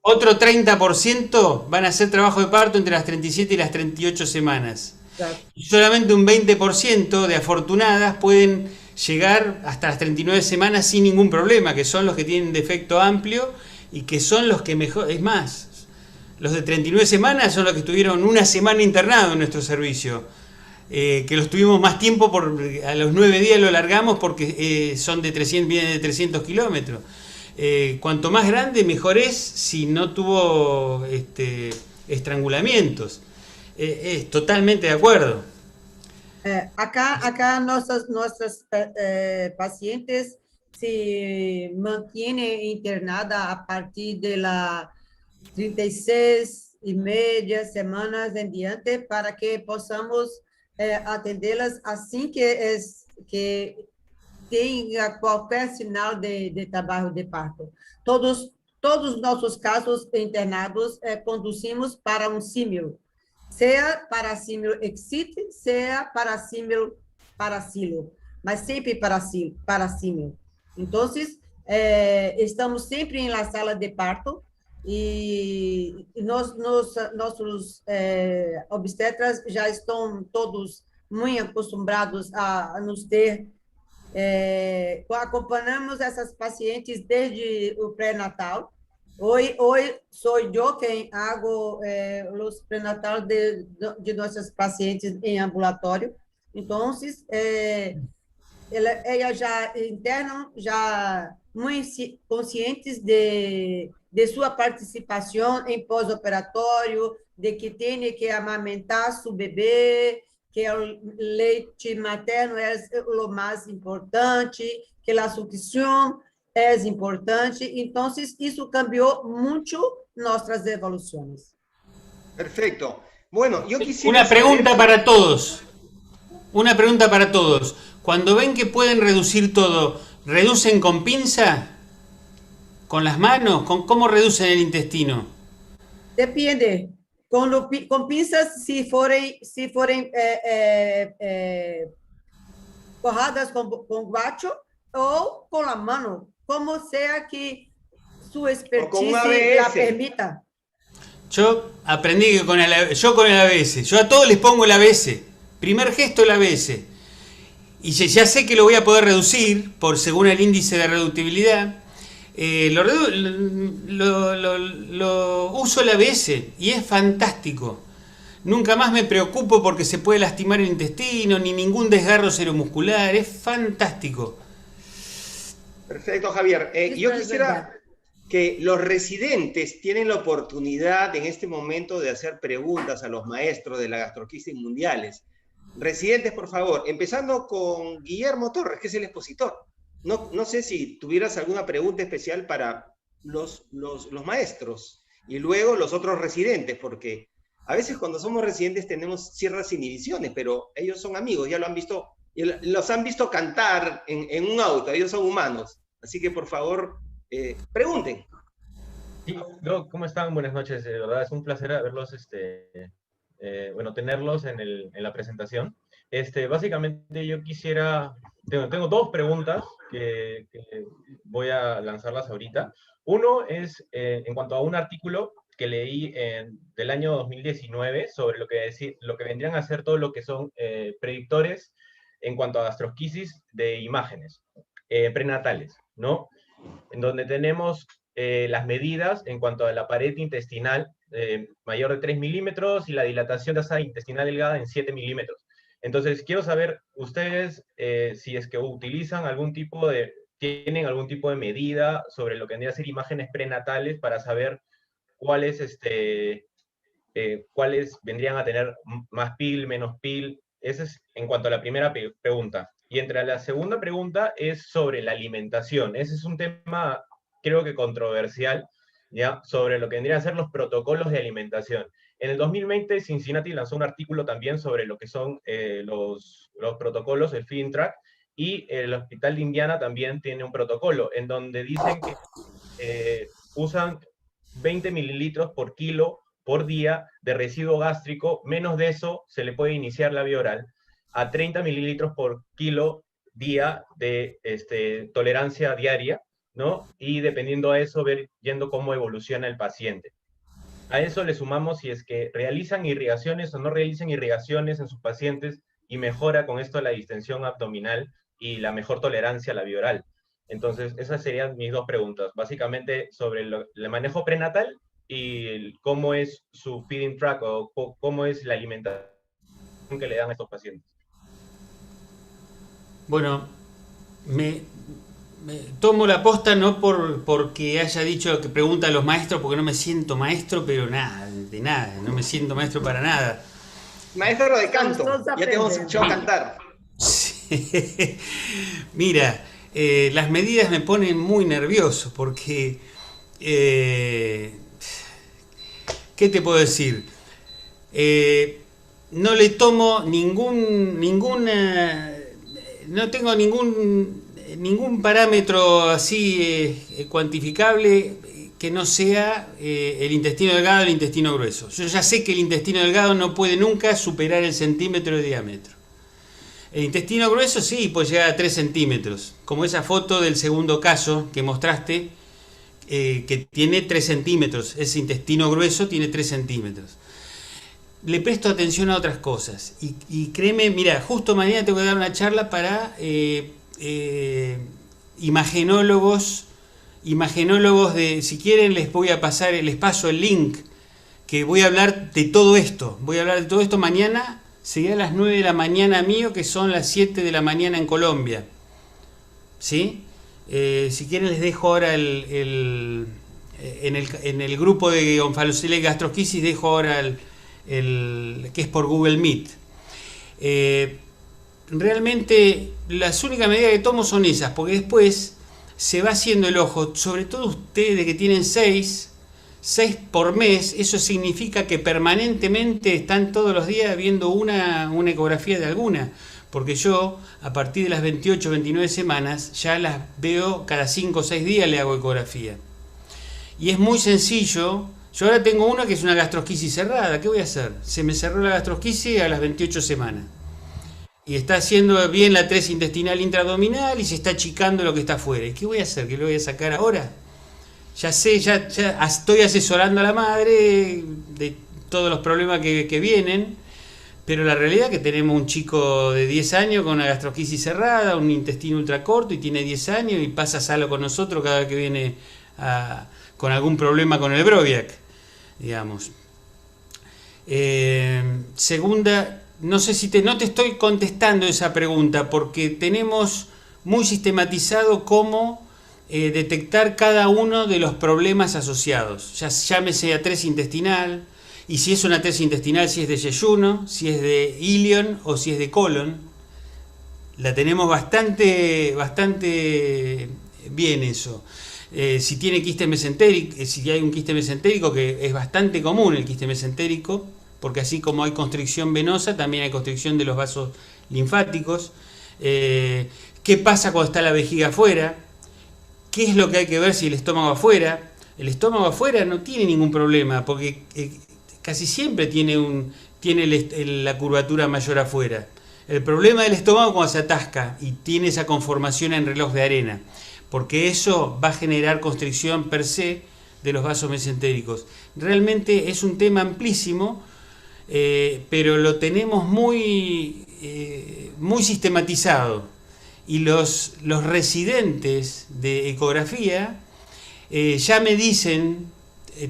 otro 30% van a hacer trabajo de parto entre las 37 y las 38 semanas. Claro. Solamente un 20% de afortunadas pueden llegar hasta las 39 semanas sin ningún problema, que son los que tienen defecto amplio y que son los que mejor, es más, los de 39 semanas son los que estuvieron una semana internados en nuestro servicio, que los tuvimos más tiempo, a los 9 días lo largamos porque vienen de 300 kilómetros. Cuanto más grande, mejor es si no tuvo estrangulamientos. Totalmente de acuerdo. Acá nuestras pacientes se mantienen internadas a partir de la 36 y media semanas en diante para que possamos atendê-las assim que tenha qualquer sinal de trabalho de parto. Todos os nossos casos internados conduzimos para um símil, seja para símil exit, seja para símil parasílio, mas sempre para símil. Então, estamos sempre em la sala de parto e nossos obstetras já estão todos muito acostumados a nos ter. Acompanhamos essas pacientes desde o pré-natal. Hoje sou eu quem hago os pré-natal de nossas pacientes em ambulatório. Então, elas já internam já muito conscientes de sua participação em pós-operatório, de que tem que amamentar seu bebê, que o leite materno é o mais importante, que a sucção é importante. Então, isso cambiou muito nossas evoluções. Perfecto. Bueno, yo quisiera Una pregunta para todos. Una pregunta para todos. Cuando ven que pueden reducir todo, ¿reducen con pinza? ¿Con las manos? ¿Cómo reducen el intestino? Depende. com pinças se forem forradas com guacho ou com a mão, como sea que su expertise la permita. Yo aprendí que con el ABS, yo a todos les pongo el ABS, primer gesto el ABS, y ya sé que lo voy a poder reducir según el índice de reductibilidad. Lo uso el ABS y es fantástico. Nunca más me preocupo porque se puede lastimar el intestino, ni ningún desgarro ceromuscular, es fantástico. Perfecto, Javier. Yo quisiera que los residentes tienen la oportunidad en este momento de hacer preguntas a los maestros de la gastroquisis mundiales. Residentes, por favor, empezando con Guillermo Torres, que es el expositor. No sé si tuvieras alguna pregunta especial para los maestros y luego los otros residentes, porque a veces cuando somos residentes tenemos ciertas inhibiciones, pero ellos son amigos, ya lo han visto, los han visto cantar en un auto, ellos son humanos. Así que, por favor, pregunten. Sí, ¿cómo están? Buenas noches, de verdad es un placer verlos, tenerlos en la presentación. Básicamente yo tengo dos preguntas que voy a lanzarlas ahorita. Uno es en cuanto a un artículo que leí del año 2019 sobre lo que vendrían a ser todo lo que son predictores en cuanto a gastrosquisis de imágenes prenatales, ¿no? En donde tenemos las medidas en cuanto a la pared intestinal mayor de 3 milímetros y la dilatación de asa intestinal delgada en 7 milímetros. Entonces, quiero saber, ustedes, si es que tienen algún tipo de medida sobre lo que vendría a ser imágenes prenatales para saber cuáles vendrían a tener más PIL, menos PIL. Ese es en cuanto a la primera pregunta. Y entre la segunda pregunta es sobre la alimentación. Ese es un tema, creo que controversial, ¿ya? Sobre lo que vendrían a ser los protocolos de alimentación. En el 2020, Cincinnati lanzó un artículo también sobre lo que son los protocolos, el Feeding Track, y el Hospital de Indiana también tiene un protocolo en donde dicen que usan 20 mililitros por kilo por día de residuo gástrico. Menos de eso se le puede iniciar la vía oral, a 30 mililitros por kilo día de tolerancia diaria, ¿no? Y dependiendo a eso, viendo cómo evoluciona el paciente. A eso le sumamos si es que realizan irrigaciones o no realizan irrigaciones en sus pacientes y mejora con esto la distensión abdominal y la mejor tolerancia a la vía oral. Entonces, esas serían mis dos preguntas, básicamente sobre el manejo prenatal y cómo es su feeding track o cómo es la alimentación que le dan a estos pacientes. Bueno, me tomo la posta no porque haya dicho que pregunta a los maestros, porque no me siento maestro, pero nada, no me siento maestro para nada. Maestro de canto, ya te hemos escuchado cantar. Sí. Mira, las medidas me ponen muy nervioso porque, ¿qué te puedo decir? No le tomo no tengo ningún parámetro así cuantificable que no sea el intestino delgado o el intestino grueso. Yo ya sé que el intestino delgado no puede nunca superar el centímetro de diámetro. El intestino grueso sí, puede llegar a 3 centímetros, como esa foto del segundo caso que mostraste, que tiene 3 centímetros. Ese intestino grueso tiene 3 centímetros. Le presto atención a otras cosas. Y créeme, mira, justo mañana tengo que dar una charla para imagenólogos si quieren les paso el link, que voy a hablar de todo esto. Voy a hablar de todo esto mañana, sería a las 9 de la mañana mío, que son las 7 de la mañana en Colombia. ¿Sí? Si quieren les dejo ahora en el grupo de onfalocelia y gastrosquisis, dejo ahora que es por Google Meet. Realmente las únicas medidas que tomo son esas, porque después se va haciendo el ojo, sobre todo ustedes que tienen 6 por mes. Eso significa que permanentemente están todos los días viendo una ecografía de alguna, porque yo a partir de las 28 o 29 semanas ya las veo cada 5 o 6 días, le hago ecografía. Y es muy sencillo. Yo ahora tengo una que es una gastrosquisis cerrada. ¿Qué voy a hacer? Se me cerró la gastrosquisis a las 28 semanas. Y está haciendo bien la 3 intestinal intraabdominal y se está achicando lo que está afuera. ¿Y qué voy a hacer? ¿Qué lo voy a sacar ahora? Ya sé, ya estoy asesorando a la madre de todos los problemas que vienen, pero la realidad es que tenemos un chico de 10 años con una gastrosquisis cerrada, un intestino ultracorto y tiene 10 años y pasa salo con nosotros cada vez que viene con algún problema con el Broviac, digamos. Segunda, no sé si no te estoy contestando esa pregunta porque tenemos muy sistematizado cómo detectar cada uno de los problemas asociados, ya llámese A3 intestinal, y si es una A3 intestinal, si es de yeyuno, si es de ilion o si es de colon. La tenemos bastante bien eso. Si tiene quiste mesentérico, si hay un quiste mesentérico, que es bastante común el quiste mesentérico, porque así como hay constricción venosa, también hay constricción de los vasos linfáticos. ¿Qué pasa cuando está la vejiga afuera? ¿Qué es lo que hay que ver si el estómago afuera? El estómago afuera no tiene ningún problema, porque casi siempre tiene la curvatura mayor afuera. El problema del estómago cuando se atasca y tiene esa conformación en reloj de arena, porque eso va a generar constricción per se de los vasos mesentéricos. Realmente es un tema amplísimo, pero lo tenemos muy sistematizado. Y los residentes de ecografía ya me dicen,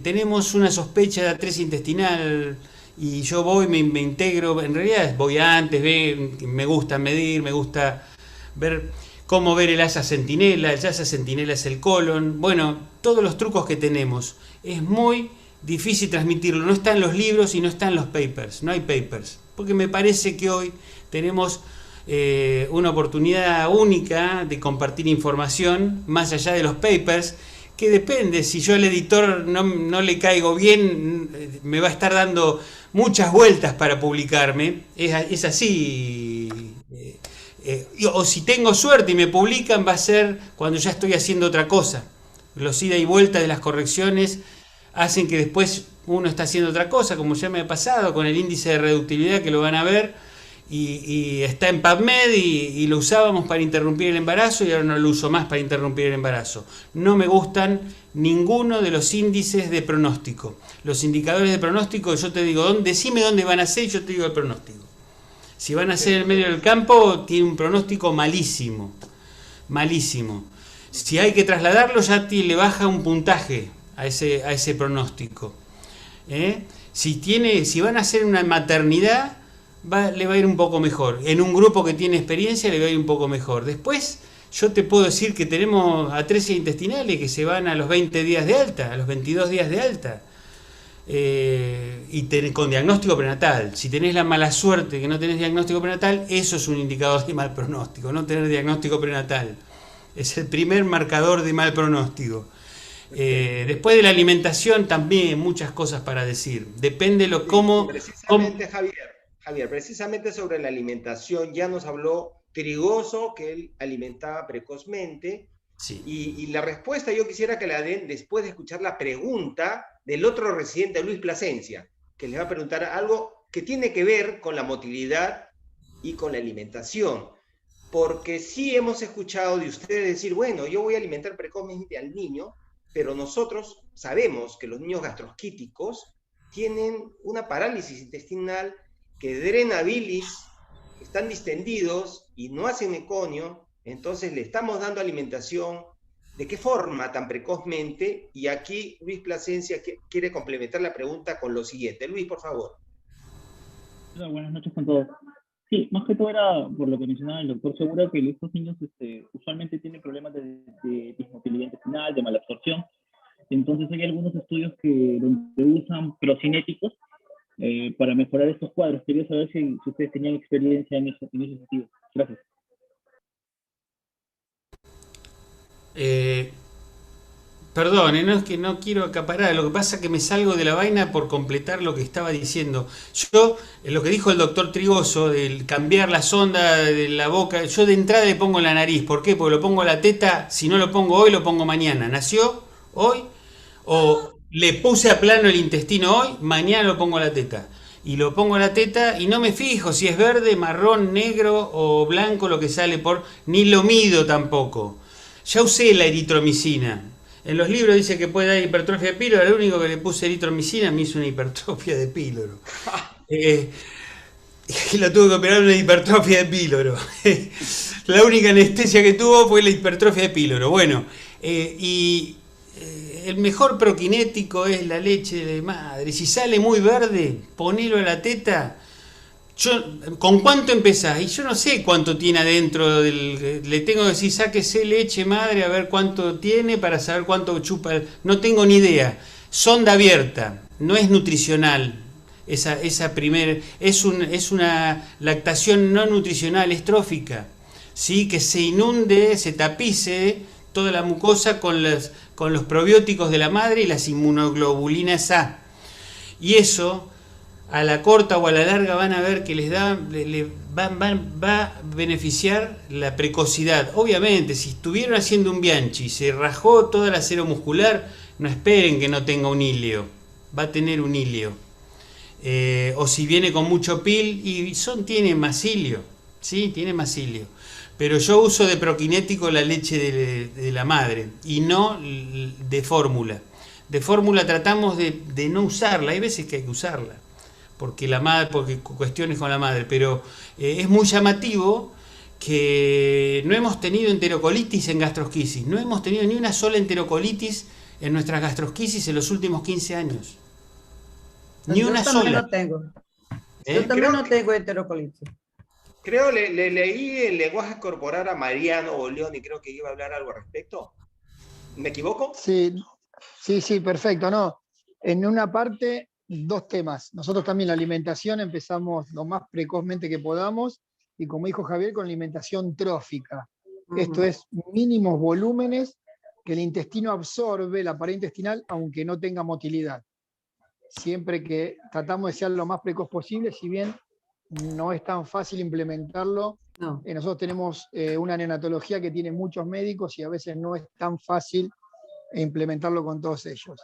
tenemos una sospecha de A3 intestinal, y yo voy, me integro, en realidad voy antes, me gusta medir, me gusta ver cómo ver el asa centinela. El asa centinela es el colon. Bueno, todos los trucos que tenemos. Es muy difícil transmitirlo, no está en los libros y no está en los papers, no hay papers, porque me parece que hoy tenemos una oportunidad única de compartir información más allá de los papers, que depende, si yo al editor no le caigo bien, me va a estar dando muchas vueltas para publicarme, es así, o si tengo suerte y me publican, va a ser cuando ya estoy haciendo otra cosa. Los ida y vuelta de las correcciones hacen que después uno está haciendo otra cosa, como ya me ha pasado con el índice de reductibilidad, que lo van a ver, y está en PubMed y lo usábamos para interrumpir el embarazo y ahora no lo uso más para interrumpir el embarazo. No me gustan ninguno de los índices de pronóstico. Los indicadores de pronóstico, yo te digo, decime dónde van a ser y yo te digo el pronóstico. Si van a ser en el medio del campo, tiene un pronóstico malísimo, malísimo. Si hay que trasladarlo, ya le baja un puntaje a ese pronóstico. Si van a hacer una maternidad, le va a ir un poco mejor. En un grupo que tiene experiencia le va a ir un poco mejor. Después yo te puedo decir que tenemos A3 intestinales que se van a los 20 días de alta, a los 22 días de alta, con diagnóstico prenatal. Si tenés la mala suerte que no tenés diagnóstico prenatal, eso es un indicador de mal pronóstico. No tener diagnóstico prenatal es el primer marcador de mal pronóstico. Después de la alimentación también muchas cosas para decir. Depende cómo... Precisamente, Javier, precisamente sobre la alimentación ya nos habló Trigoso, que él alimentaba precozmente. Sí. Y la respuesta yo quisiera que la den después de escuchar la pregunta del otro residente, Luis Plasencia, que le va a preguntar algo que tiene que ver con la motilidad y con la alimentación. Porque sí hemos escuchado de ustedes decir, bueno, yo voy a alimentar precozmente al niño, pero nosotros sabemos que los niños gastrosquíticos tienen una parálisis intestinal, que drena bilis, están distendidos y no hacen meconio, entonces le estamos dando alimentación. ¿De qué forma tan precozmente? Y aquí Luis Plasencia quiere complementar la pregunta con lo siguiente. Luis, por favor. Hola, buenas noches con todos. Sí, más que todo era por lo que mencionaba el doctor Segura, que estos niños usualmente tienen problemas de dismotilidad intestinal, de malabsorción. Entonces hay algunos estudios donde usan procinéticos para mejorar estos cuadros. Quería saber si ustedes tenían experiencia en ese sentido. Gracias. Perdón, no es que no quiero acaparar, lo que pasa es que me salgo de la vaina por completar lo que estaba diciendo. Yo, lo que dijo el doctor Trigoso, del cambiar la sonda de la boca, yo de entrada le pongo en la nariz. ¿Por qué? Porque lo pongo a la teta, si no lo pongo hoy, lo pongo mañana. ¿Nació hoy? O le puse a plano el intestino hoy, mañana lo pongo a la teta. Y lo pongo a la teta y no me fijo si es verde, marrón, negro o blanco lo que sale por... Ni lo mido tampoco. Ya usé la eritromicina. En los libros dice que puede dar hipertrofia de píloro. Lo único que le puse eritromicina me hizo una hipertrofia de píloro. Lo tuve que operar una hipertrofia de píloro. La única anestesia que tuvo fue la hipertrofia de píloro. Bueno, el mejor prokinético es la leche de madre. Si sale muy verde, ponelo a la teta. ¿Con cuánto empezás? Y yo no sé cuánto tiene adentro. Le tengo que decir, sáquese leche madre a ver cuánto tiene para saber cuánto chupa. No tengo ni idea. Sonda abierta, no es nutricional. Esa primera es una lactación no nutricional, es trófica. ¿Sí? Que se inunde, se tapice toda la mucosa con los probióticos de la madre y las inmunoglobulinas A. Y eso, a la corta o a la larga, van a ver que va a beneficiar la precocidad. Obviamente, si estuvieron haciendo un Bianchi y se rajó toda la acero muscular, no esperen que no tenga un ilio. Va a tener un ilio. O si viene con mucho pil, y tiene macilio. ¿Sí? Tiene macilio. Pero yo uso de prokinético la leche de la madre y no de fórmula. De fórmula tratamos de no usarla, hay veces que hay que usarla, porque cuestiones con la madre, pero es muy llamativo que no hemos tenido enterocolitis en gastrosquisis, no hemos tenido ni una sola enterocolitis en nuestras gastrosquisis en los últimos 15 años. Ni una sola. No tengo. Yo también no tengo enterocolitis. Creo le leí el lenguaje corporal a Mariano Oleón y creo que iba a hablar algo al respecto. ¿Me equivoco? Sí, perfecto. No, en una parte, dos temas. Nosotros también la alimentación empezamos lo más precozmente que podamos y como dijo Javier, con alimentación trófica. Esto es mínimos volúmenes que el intestino absorbe, la pared intestinal, aunque no tenga motilidad. Siempre que tratamos de ser lo más precoz posible, si bien no es tan fácil implementarlo. No. Nosotros tenemos una neonatología que tiene muchos médicos y a veces no es tan fácil implementarlo con todos ellos.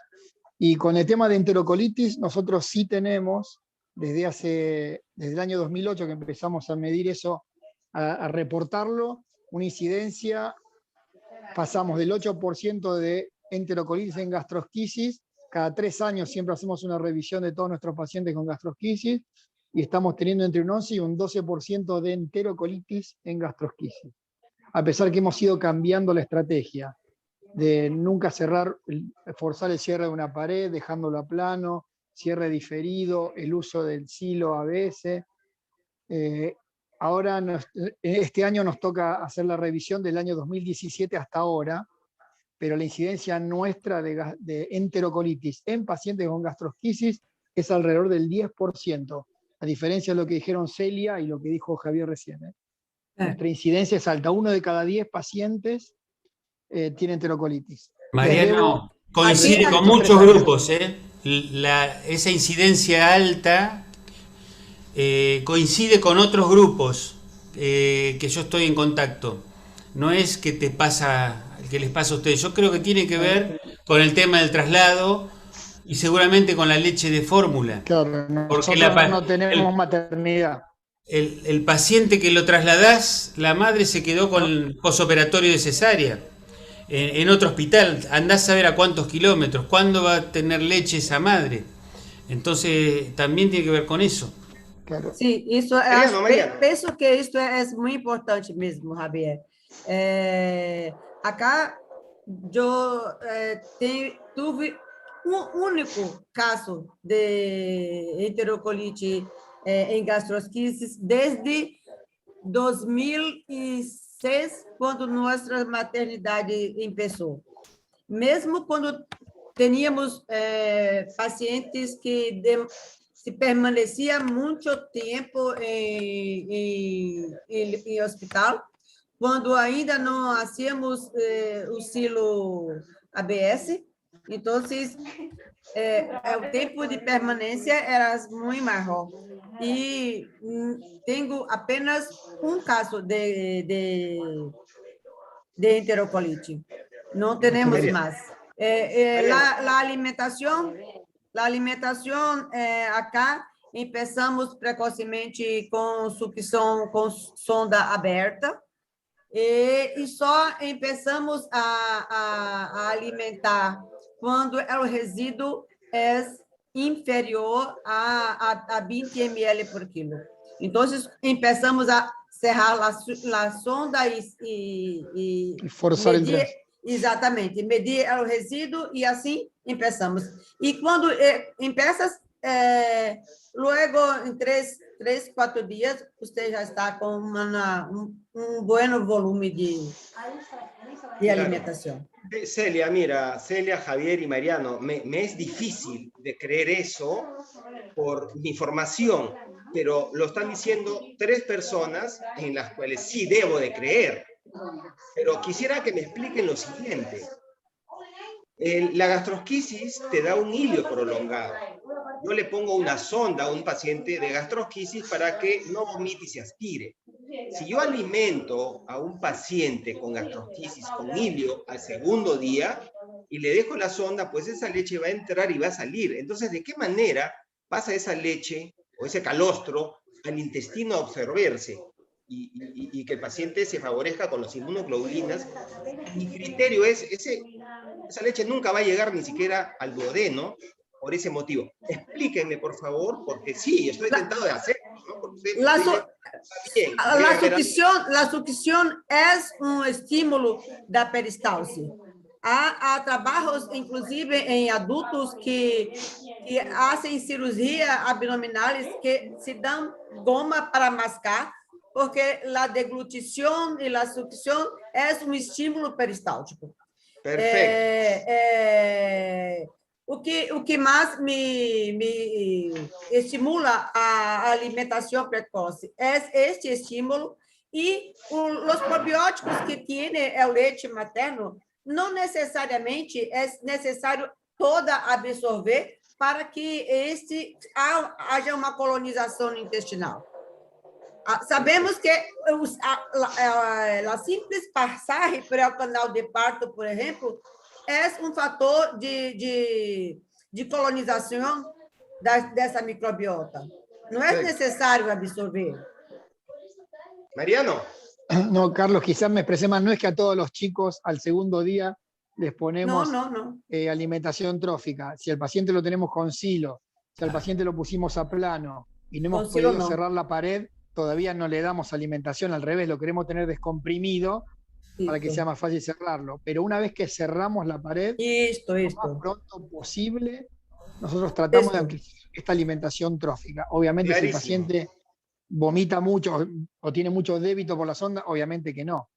Y con el tema de enterocolitis, nosotros sí tenemos, desde el año 2008 que empezamos a medir eso, a reportarlo, una incidencia, pasamos del 8% de enterocolitis en gastrosquisis, cada 3 años siempre hacemos una revisión de todos nuestros pacientes con gastrosquisis, y estamos teniendo entre un 11 y un 12% de enterocolitis en gastrosquisis. A pesar que hemos ido cambiando la estrategia de nunca forzar el cierre de una pared, dejándolo a plano, cierre diferido, el uso del silo a veces. Ahora, este año nos toca hacer la revisión del año 2017 hasta ahora, pero la incidencia nuestra de enterocolitis en pacientes con gastrosquisis es alrededor del 10%. A diferencia de lo que dijeron Celia y lo que dijo Javier recién. Nuestra incidencia es alta. 1 de cada 10 pacientes tiene enterocolitis. Mariano, coincide con muchos grupos. Esa incidencia alta coincide con otros grupos que yo estoy en contacto. No es que les pasa a ustedes. Yo creo que tiene que ver con el tema del traslado, y seguramente con la leche de fórmula. Claro, porque no tenemos maternidad. El paciente que lo trasladás, la madre se quedó con el posoperatorio de cesárea. En otro hospital, andás a ver a cuántos kilómetros, cuándo va a tener leche esa madre. Entonces, también tiene que ver con eso. Claro. Sí, pienso que esto es muy importante mismo, Javier. Acá yo tuve un único caso de enterocolitis en gastrosquisis desde 2006, cuando nuestra maternidad empezó. Mesmo quando teníamos pacientes que se permanecía muito tempo em hospital, quando ainda não hacíamos o silo ABS. Então, o tempo de permanência era muito maior. E tenho apenas um caso de enterocolite. Não temos mais. La alimentação acá empezamos precocemente com sucção com sonda aberta e só empezamos a alimentar quando o resíduo é inferior a 20 ml por quilo. Então, empezamos a cerrar a sonda e forzar medir, el exatamente, medir o resíduo e assim empezamos. E quando empiezas, luego em 3, 4 dias, você já está com um bom volume de alimentação. Celia, mira, Celia, Javier y Mariano, me es difícil de creer eso por mi formación, pero lo están diciendo 3 personas en las cuales sí debo de creer. Pero quisiera que me expliquen lo siguiente. La gastrosquisis te da un hilio prolongado. Yo le pongo una sonda a un paciente de gastrosquisis para que no vomite y se aspire. Si yo alimento a un paciente con gastrosquisis con hilio al segundo día y le dejo la sonda, pues esa leche va a entrar y va a salir. Entonces, ¿de qué manera pasa esa leche o ese calostro al intestino a absorberse y que el paciente se favorezca con los inmunoglobulinas? Mi criterio es, esa leche nunca va a llegar ni siquiera al duodeno por ese motivo. Explíquenme, por favor, porque sí, estoy tentado de hacerlo, ¿no? La succión es un estímulo da peristalse. Há trabalhos, inclusive, em adultos que fazem cirurgia abdominais que se dão goma para mascar, porque a deglutição e a sucção é um estímulo peristáltico. Perfeito. O que mais me estimula a alimentação precoce é este estímulo e os probióticos que tem o leite materno não necessariamente é necessário toda absorver para que haja uma colonização intestinal. Sabemos que a simples passagem pelo canal de parto, por exemplo, é um fator de colonização dessa microbiota. Não é necessário absorver. Mariano. No, Carlos, quizás me expresé mal. No es que a todos los chicos al segundo día les ponemos alimentación trófica. Si al paciente lo tenemos con silo, si al paciente lo pusimos a plano y no hemos podido cerrar la pared, todavía no le damos alimentación. Al revés, lo queremos tener descomprimido para que sea más fácil cerrarlo. Pero una vez que cerramos la pared, lo más pronto posible, nosotros tratamos de amplificar esta alimentación trófica. Obviamente, si el paciente vomita mucho o tiene mucho débito por la sonda, obviamente que no.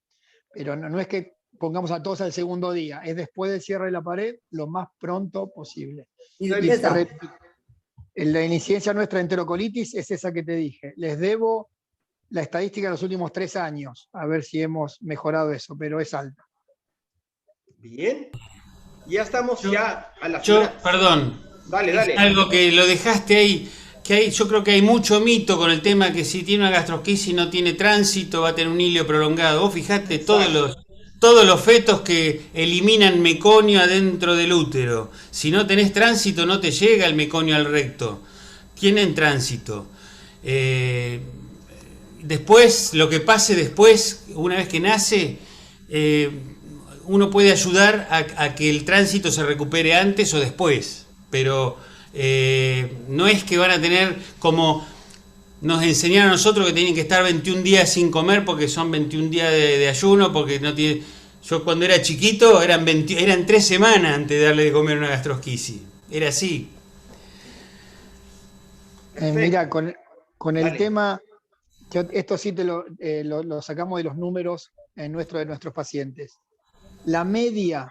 Pero no es que pongamos a todos al segundo día, es después del cierre de la pared lo más pronto posible. La incidencia nuestra de enterocolitis es esa que te dije. Les debo la estadística de los últimos 3 años, a ver si hemos mejorado eso, pero es alta. Bien. Ya estamos a la Perdón. Dale. Algo que lo dejaste ahí. Yo creo que hay mucho mito con el tema que si tiene una gastrosquisis y no tiene tránsito va a tener un hilio prolongado. Vos fijate todos los fetos que eliminan meconio adentro del útero. Si no tenés tránsito no te llega el meconio al recto. Tienen tránsito. Después, lo que pase después, una vez que nace, uno puede ayudar a que el tránsito se recupere antes o después. Pero no es que van a tener, como nos enseñaron a nosotros, que tienen que estar 21 días sin comer porque son 21 días de ayuno, porque no tiene. Yo cuando era chiquito eran 3 semanas antes de darle de comer una gastrosquisis. Era así. Mira, con el tema, esto sí te lo sacamos de los números de nuestros pacientes. La media,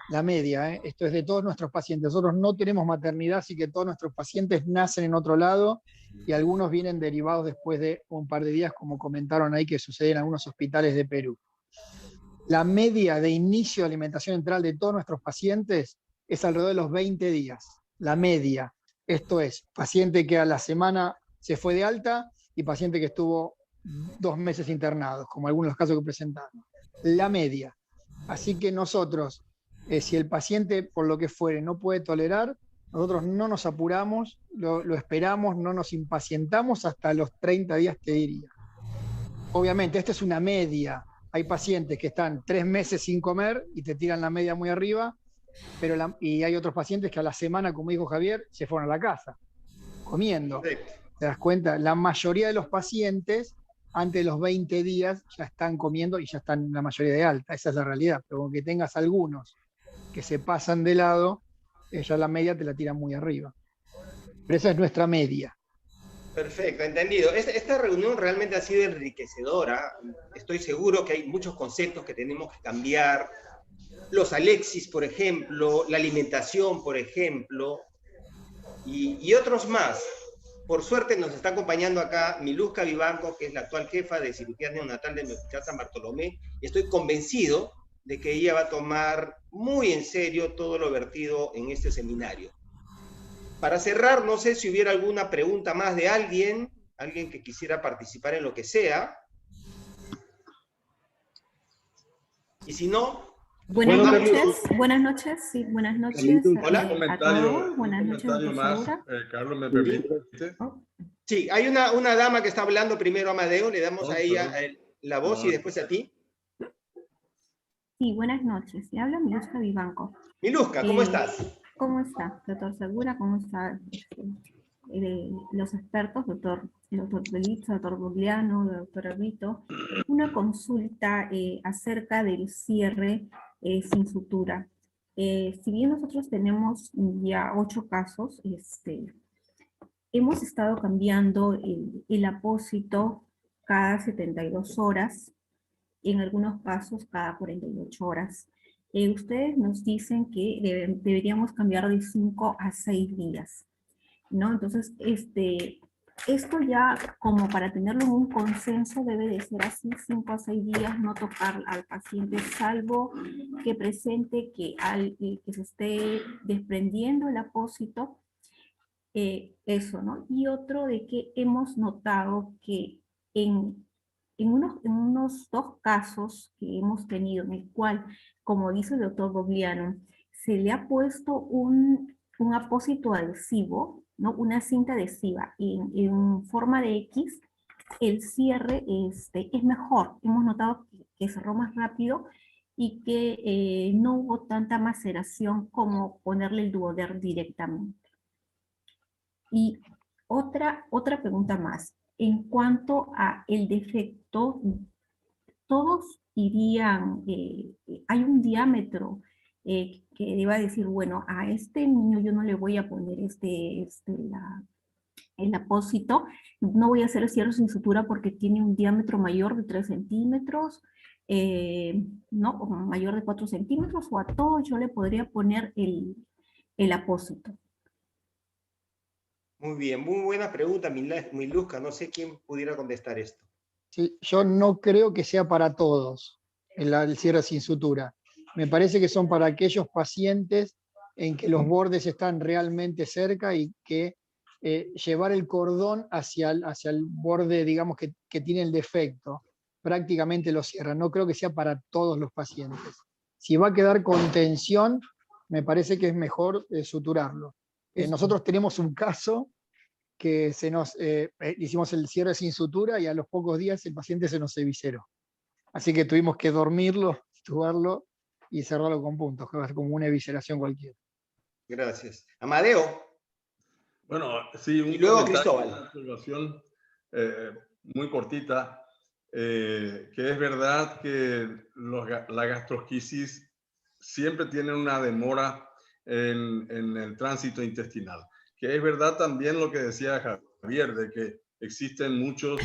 esto es de todos nuestros pacientes. Nosotros no tenemos maternidad, así que todos nuestros pacientes nacen en otro lado y algunos vienen derivados después de un par de días, como comentaron ahí, que sucede en algunos hospitales de Perú. La media de inicio de alimentación enteral de todos nuestros pacientes es alrededor de los 20 días. La media. Esto es, paciente que a la semana se fue de alta y paciente que estuvo 2 meses internados, como algunos de los casos que presentamos. La media. Así que nosotros Si el paciente, por lo que fuere, no puede tolerar, nosotros no nos apuramos, lo esperamos, no nos impacientamos hasta los 30 días, te diría. Obviamente, esta es una media. Hay pacientes que están 3 meses sin comer y te tiran la media muy arriba, y hay otros pacientes que a la semana, como dijo Javier, se fueron a la casa, comiendo. Correcto. ¿Te das cuenta? La mayoría de los pacientes, antes de los 20 días, ya están comiendo y ya están la mayoría de alta. Esa es la realidad. Pero con que tengas algunos que se pasan de lado, ya la media te la tira muy arriba. Pero esa es nuestra media. Perfecto, entendido. Esta reunión realmente ha sido enriquecedora. Estoy seguro que hay muchos conceptos que tenemos que cambiar. Los Alexis, por ejemplo, la alimentación, por ejemplo, y otros más. Por suerte nos está acompañando acá Miluska Vivanco, que es la actual jefa de cirugía neonatal del Hospital San Bartolomé, y estoy convencido de que ella va a tomar muy en serio todo lo vertido en este seminario. Para cerrar, no sé si hubiera alguna pregunta más de alguien que quisiera participar en lo que sea. Y si no... Buenas noches, sí, buenas noches. Hola. A todos. Buenas noches, doctor Segura. Carlos, ¿me permite? Sí, hay una dama que está hablando primero, Amadeo, le damos a ella la voz y después a ti. Sí, buenas noches. Se habla Miluska Vivanco. Miluska, ¿cómo estás? ¿Cómo está, doctor Segura? ¿Cómo están los expertos, doctor Belitza, doctor Bugliano, doctor Arbito? Una consulta acerca del cierre sin sutura. Si bien nosotros tenemos ya 8 casos, hemos estado cambiando el apósito cada 72 horas, en algunos casos cada 48 horas. Ustedes nos dicen que deberíamos cambiar de 5 a 6 días, ¿no? Entonces, esto ya como para tenerlo en un consenso debe de ser así, 5 a 6 días, no tocar al paciente, salvo que presente que se esté desprendiendo el apósito, eso, ¿no? Y otro de que hemos notado que en unos 2 casos que hemos tenido, en el cual, como dice el doctor Bogliano, se le ha puesto un apósito adhesivo, ¿no? Una cinta adhesiva en forma de X, el cierre es mejor. Hemos notado que cerró más rápido y que no hubo tanta maceración como ponerle el duoder directamente. Y otra pregunta más. En cuanto a el defecto, todos irían, hay un diámetro que iba a decir, bueno, a este niño yo no le voy a poner el apósito, no voy a hacer el cierre sin sutura porque tiene un diámetro mayor de 3 centímetros, ¿no? O mayor de 4 centímetros, o a todos yo le podría poner el apósito. Muy bien, muy buena pregunta, Miluska. No sé quién pudiera contestar esto. Sí, yo no creo que sea para todos el cierre sin sutura. Me parece que son para aquellos pacientes en que los bordes están realmente cerca y que llevar el cordón hacia el borde, digamos, que tiene el defecto, prácticamente lo cierra. No creo que sea para todos los pacientes. Si va a quedar con tensión, me parece que es mejor suturarlo. Nosotros tenemos un caso que hicimos el cierre sin sutura y a los pocos días el paciente se nos evisceró. Así que tuvimos que dormirlo, tubarlo y cerrarlo con puntos, que va a ser como una evisceración cualquiera. Gracias. Amadeo. Bueno, sí, y luego Cristóbal. Una observación muy cortita, que es verdad que la gastrosquisis siempre tiene una demora en el tránsito intestinal. Que es verdad también lo que decía Javier, de que existen muchos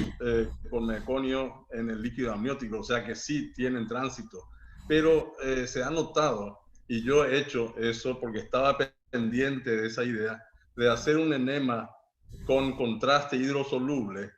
con meconio en el líquido amniótico, o sea que sí tienen tránsito, pero se ha notado, y yo he hecho eso porque estaba pendiente de esa idea, de hacer un enema con contraste hidrosoluble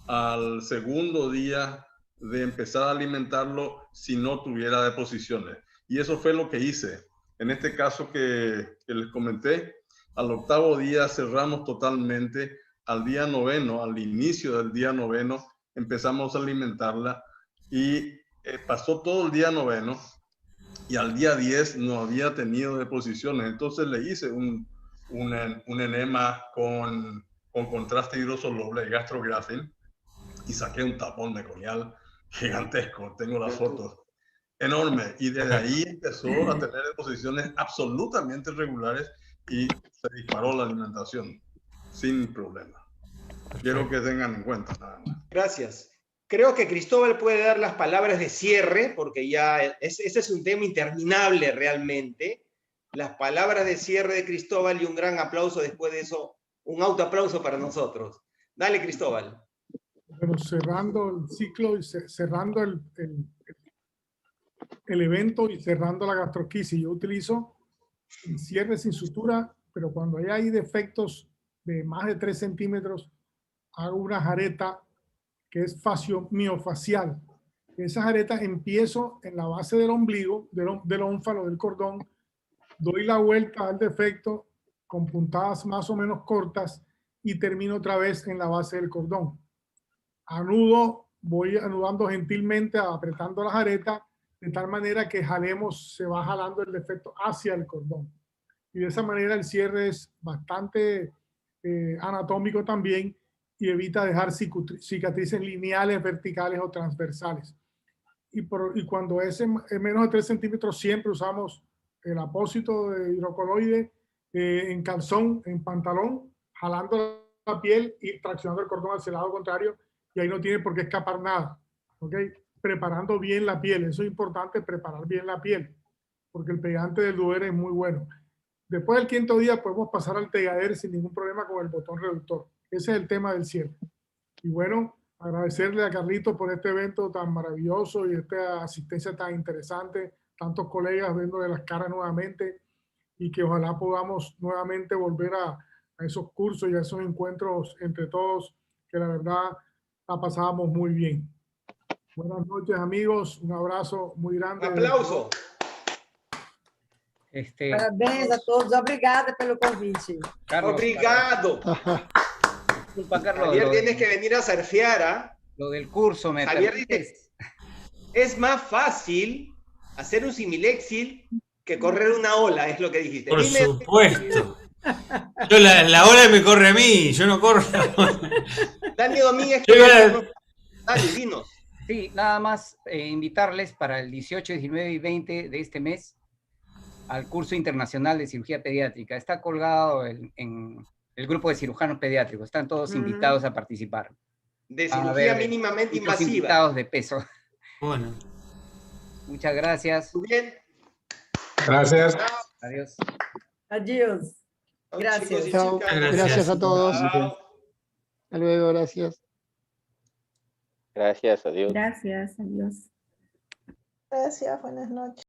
al segundo día de empezar a alimentarlo si no tuviera deposiciones. Y eso fue lo que hice. En este caso que les comenté, al 8º día cerramos totalmente, al día 9º, al inicio del día 9º, empezamos a alimentarla y pasó todo el día 9º y al día 10 no había tenido deposiciones. Entonces le hice un enema con contraste hidrosoluble, gastrografin, y saqué un tapón meconial gigantesco. Tengo las fotos. Enorme. Y desde ahí empezó a tener deposiciones absolutamente regulares y se disparó la alimentación sin problema. Quiero que tengan en cuenta nada más. Gracias. Creo que Cristóbal puede dar las palabras de cierre, porque ya ese es un tema interminable realmente. Las palabras de cierre de Cristóbal y un gran aplauso después de eso, un autoaplauso para nosotros. Dale, Cristóbal. Pero cerrando el ciclo y cerrando el evento y cerrando la gastroquisis, yo utilizo el cierre sin sutura, pero cuando hay defectos de más de 3 centímetros, hago una jareta que es fascio-miofacial. Esa jareta empiezo en la base del ombligo, del ónfalo, del cordón, doy la vuelta al defecto con puntadas más o menos cortas y termino otra vez en la base del cordón. Anudo, voy anudando gentilmente, apretando la jareta, de tal manera que se va jalando el defecto hacia el cordón. Y de esa manera el cierre es bastante anatómico también y evita dejar cicatrices lineales, verticales o transversales. Y cuando es menos de 3 centímetros, siempre usamos el apósito de hidrocoloide en calzón, en pantalón, jalando la piel y traccionando el cordón hacia el lado contrario, y ahí no tiene por qué escapar nada. ¿Ok? Preparando bien la piel, eso es importante, preparar bien la piel, porque el pegante del duodeno es muy bueno. Después del 5.º día podemos pasar al Tegader sin ningún problema con el botón reductor. Ese es el tema del cierre. Y bueno, agradecerle a Carlitos por este evento tan maravilloso y esta asistencia tan interesante, tantos colegas viéndole las caras nuevamente, y que ojalá podamos nuevamente volver a esos cursos y a esos encuentros entre todos, que la verdad la pasábamos muy bien. Buenas noches, amigos. Un abrazo muy grande. Aplauso. Parabéns a todos. Obrigada pelo convite. Carlos, Obrigado. Disculpa, Carlos. Javier, tienes que venir a surfear, ¿ah? Lo del curso, ¿me Javier permites? dice, es más fácil hacer un similexil que correr una ola, es lo que dijiste. Por Dime, supuesto. Yo la ola me corre a mí, yo no corro. Dani Domínguez, dale, dinos. Sí, nada más invitarles para el 18, 19 y 20 de este mes al curso internacional de cirugía pediátrica. Está colgado en el grupo de cirujanos pediátricos. Están todos invitados a participar. De cirugía mínimamente invasiva. Invitados de peso. Bueno. Muchas gracias. Muy bien. Gracias. Adiós. Adiós. Gracias. Chao. Gracias a todos. Hasta luego, gracias. Gracias, adiós. Gracias, adiós. Gracias, buenas noches.